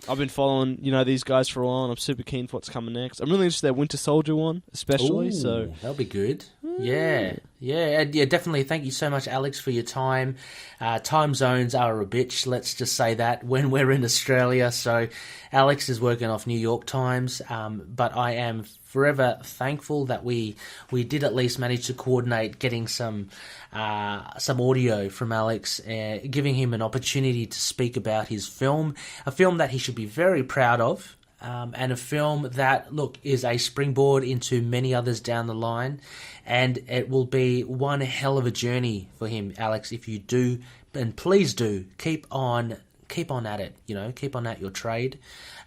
I've been following, these guys for a while, and I'm super keen for what's coming next. I'm really interested in that Winter Soldier one, especially. Ooh, so that'll be good. Yeah, definitely. Thank you so much, Alex, for your time. Time zones are a bitch, let's just say that, when we're in Australia. So Alex is working off New York times, but I am forever thankful that we did at least manage to coordinate getting some audio from Alex, giving him an opportunity to speak about his film, a film that he should be very proud of. And a film that, look, is a springboard into many others down the line, and it will be one hell of a journey for him, Alex. If you do, and please do, keep on at it. Keep on at your trade,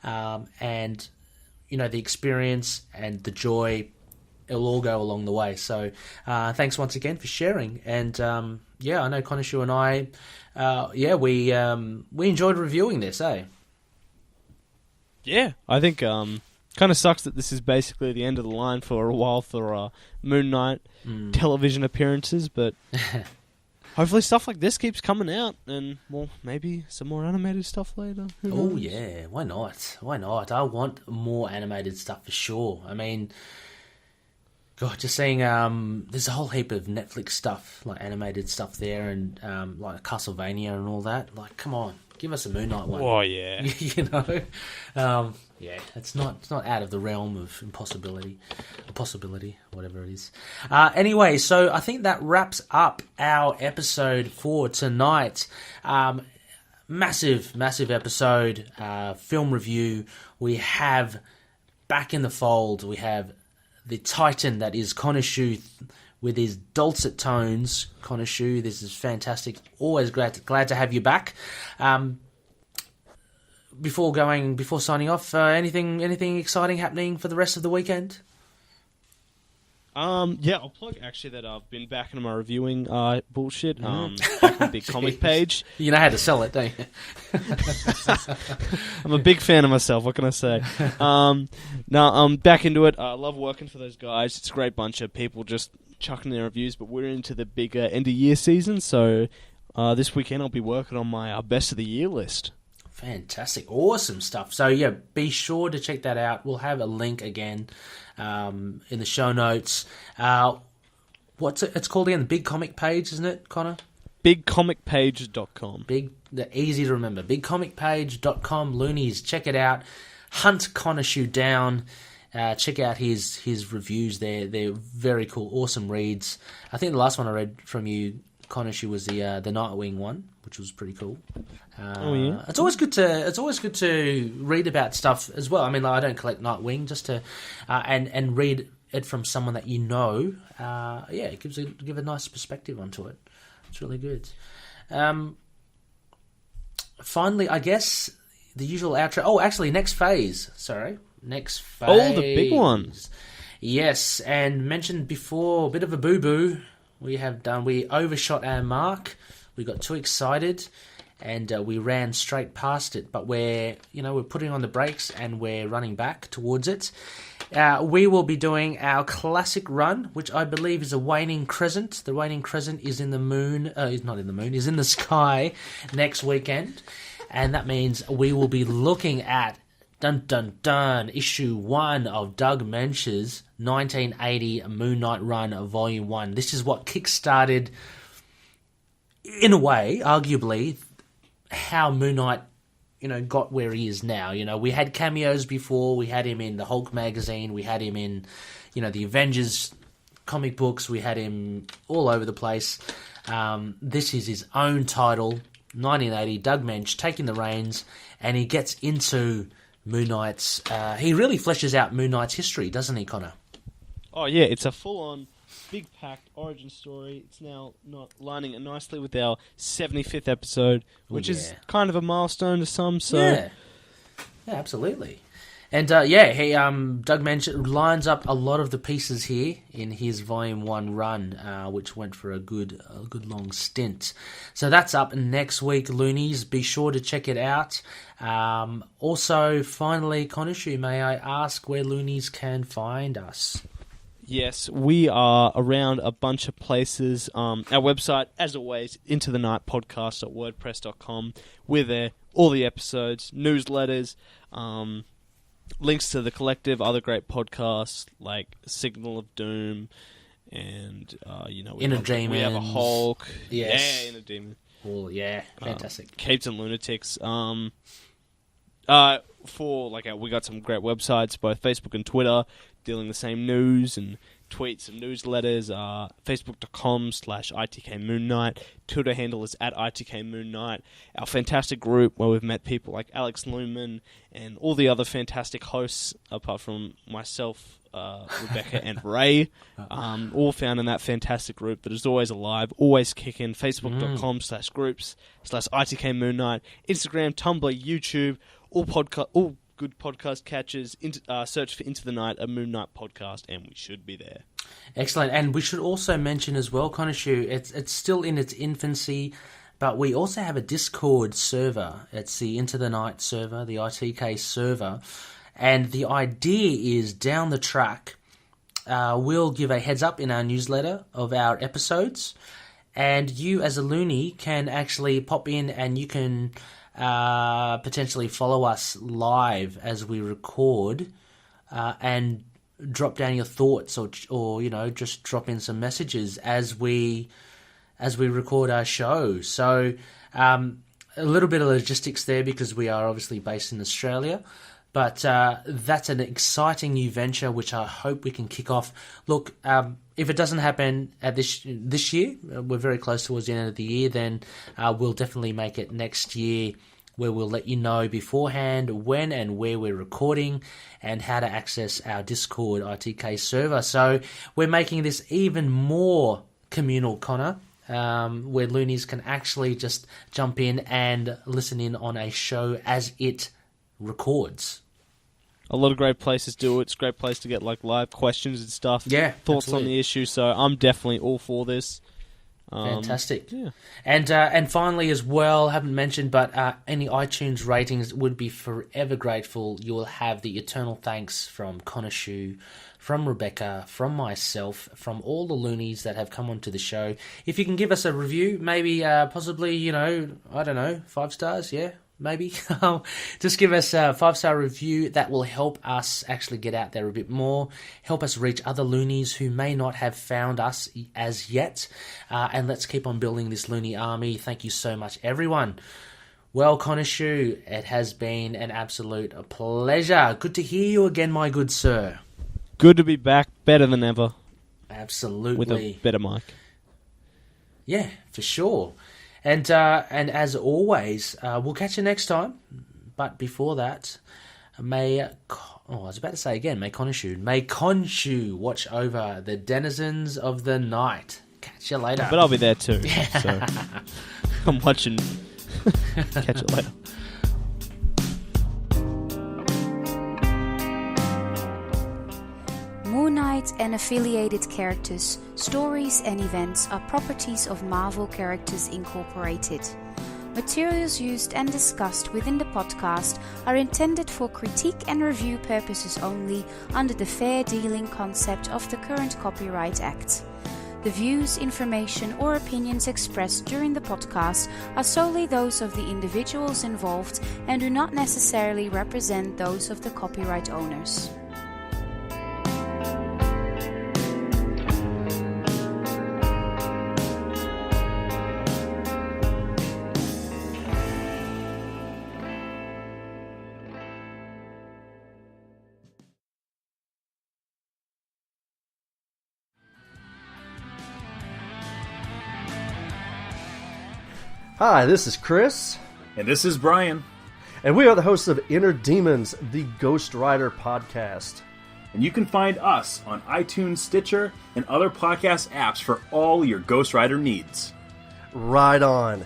and the experience and the joy, it'll all go along the way. So, thanks once again for sharing. And I know Khonshu and I, we enjoyed reviewing this, eh? Yeah, I think kind of sucks that this is basically the end of the line for a while for Moon Knight television appearances, but hopefully stuff like this keeps coming out, and, well, maybe some more animated stuff later. Oh, yeah, why not? Why not? I want more animated stuff for sure. I mean, God, just seeing there's a whole heap of Netflix stuff, like animated stuff there, and like Castlevania and all that. Like, come on. Give us a Moon Knight one. Oh, yeah. It's not out of the realm of impossibility, a possibility, whatever it is. Anyway, so I think that wraps up our episode for tonight. Massive episode, film review. We have back in the fold, we have the Titan that is Khonshu with his dulcet tones. Khonshu, this is fantastic. Always glad to have you back. Before signing off, anything exciting happening for the rest of the weekend? I'll plug actually that I've been back into my reviewing bullshit. Back on the big comic page. You know how to sell it, don't you? I'm a big fan of myself. What can I say? I'm back into it. I love working for those guys. It's a great bunch of people just chucking their reviews. But we're into the big end of year season, so this weekend I'll be working on my best of the year list. Fantastic, awesome stuff. So yeah, be sure to check that out. We'll have a link again in the show notes. What's it? It's called again? The Big Comic Page, isn't it, Connor? BigComicPage.com. Easy to remember. BigComicPage.com. Loonies, check it out. Hunt Khonshu down. Check out his reviews. They're very cool, awesome reads. I think the last one I read from you, Khonshu, was the Nightwing one, which was pretty cool. Yeah. It's always good to read about stuff as well. I mean, like, I don't collect Nightwing, just to and read it from someone that you know. It give a nice perspective onto it. It's really good. Finally, I guess the usual outro. Oh, actually, next phase. Next phase. Oh, the big one. Yes, and mentioned before, a bit of a boo-boo. We overshot our mark. We got too excited, and we ran straight past it. But we're putting on the brakes, and we're running back towards it. We will be doing our classic run, which I believe is a waning crescent. The waning crescent is in the moon. Is not in the moon. Is in the sky next weekend, and that means we will be looking at issue 1 of Doug Mensch's 1980 Moon Knight run, Volume 1. This is what kick-started, in a way, arguably, how Moon Knight, got where he is now. We had cameos before. We had him in the Hulk magazine. We had him in, the Avengers comic books. We had him all over the place. This is his own title, 1980, Doug Mensch taking the reins, and he gets into Moon Knight's... he really fleshes out Moon Knight's history, doesn't he, Connor? Oh, yeah, it's a full-on big packed origin story. It's now not lining it nicely with our 75th episode, which is kind of a milestone to some. So yeah, absolutely. And Doug mentioned lines up a lot of the pieces here in his Volume 1 run, which went for a good long stint. So that's up next week, Loonies. Be sure to check it out. Also, finally, Khonshu, may I ask where Loonies can find us? Yes, we are around a bunch of places. Our website, as always, intothenightpodcast.wordpress.com. We're there. All the episodes, newsletters, links to the collective, other great podcasts like Signal of Doom, and Inner Demons. We have a Hulk. Yes. Yeah, Inner Demons. Oh yeah, fantastic. Capes and Lunatics. We got some great websites, both Facebook and Twitter, dealing the same news and tweets and newsletters. Facebook.com/ITKMoonKnight. Twitter handle is @ITKMoonKnight. Our fantastic group where we've met people like Alex Looman and all the other fantastic hosts, apart from myself, Rebecca and Ray, all found in that fantastic group that is always alive, always kicking. Facebook.com/groups/ITKMoonKnight. Instagram, Tumblr, YouTube, all good podcast catchers. Search for Into the Night, a Moon Knight podcast, and we should be there. Excellent. And we should also mention as well, Khonshu, it's still in its infancy, but we also have a Discord server. It's the Into the Night server, the ITK server. And the idea is down the track, we'll give a heads up in our newsletter of our episodes, and you as a Looney can actually pop in and you can potentially follow us live as we record, and drop down your thoughts or just drop in some messages as we record our show. So a little bit of logistics there because we are obviously based in Australia, but that's an exciting new venture which I hope we can kick off. Look, if it doesn't happen at this year, we're very close towards the end of the year, then we'll definitely make it next year, where we'll let you know beforehand when and where we're recording and how to access our Discord ITK server. So we're making this even more communal, Connor, where Loonies can actually just jump in and listen in on a show as it records. A lot of great places do it. It's a great place to get live questions and stuff. Yeah, thoughts absolutely. on the issue. So I'm definitely all for this. Fantastic. Yeah. And finally as well, haven't mentioned, but any iTunes ratings would be forever grateful. You will have the eternal thanks from Khonshu, from Rebecca, from myself, from all the Loonies that have come onto the show. If you can give us a review, maybe possibly, 5 stars, yeah, maybe. Just give us a 5-star review. That will help us actually get out there a bit more, help us reach other Loonies who may not have found us as yet, and let's keep on building this Looney army. Thank you so much, everyone. Well, Khonshu, it has been an absolute pleasure. Good to hear you again, my good sir. Good to be back, better than ever. Absolutely. With a better mic. Yeah, for sure. And as always, we'll catch you next time. But before that, may Khonshu watch over the denizens of the night. Catch you later. But I'll be there too. So I'm watching. Catch you later. Moon Knight and affiliated characters, stories and events are properties of Marvel Characters Incorporated. Materials used and discussed within the podcast are intended for critique and review purposes only under the fair dealing concept of the current Copyright Act. The views, information or opinions expressed during the podcast are solely those of the individuals involved and do not necessarily represent those of the copyright owners. Hi, this is Chris, And this is Brian. and we are the hosts of Inner Demons, the Ghost Rider podcast. and you can find us on iTunes, Stitcher, and other podcast apps for all your Ghost Rider needs. Right on.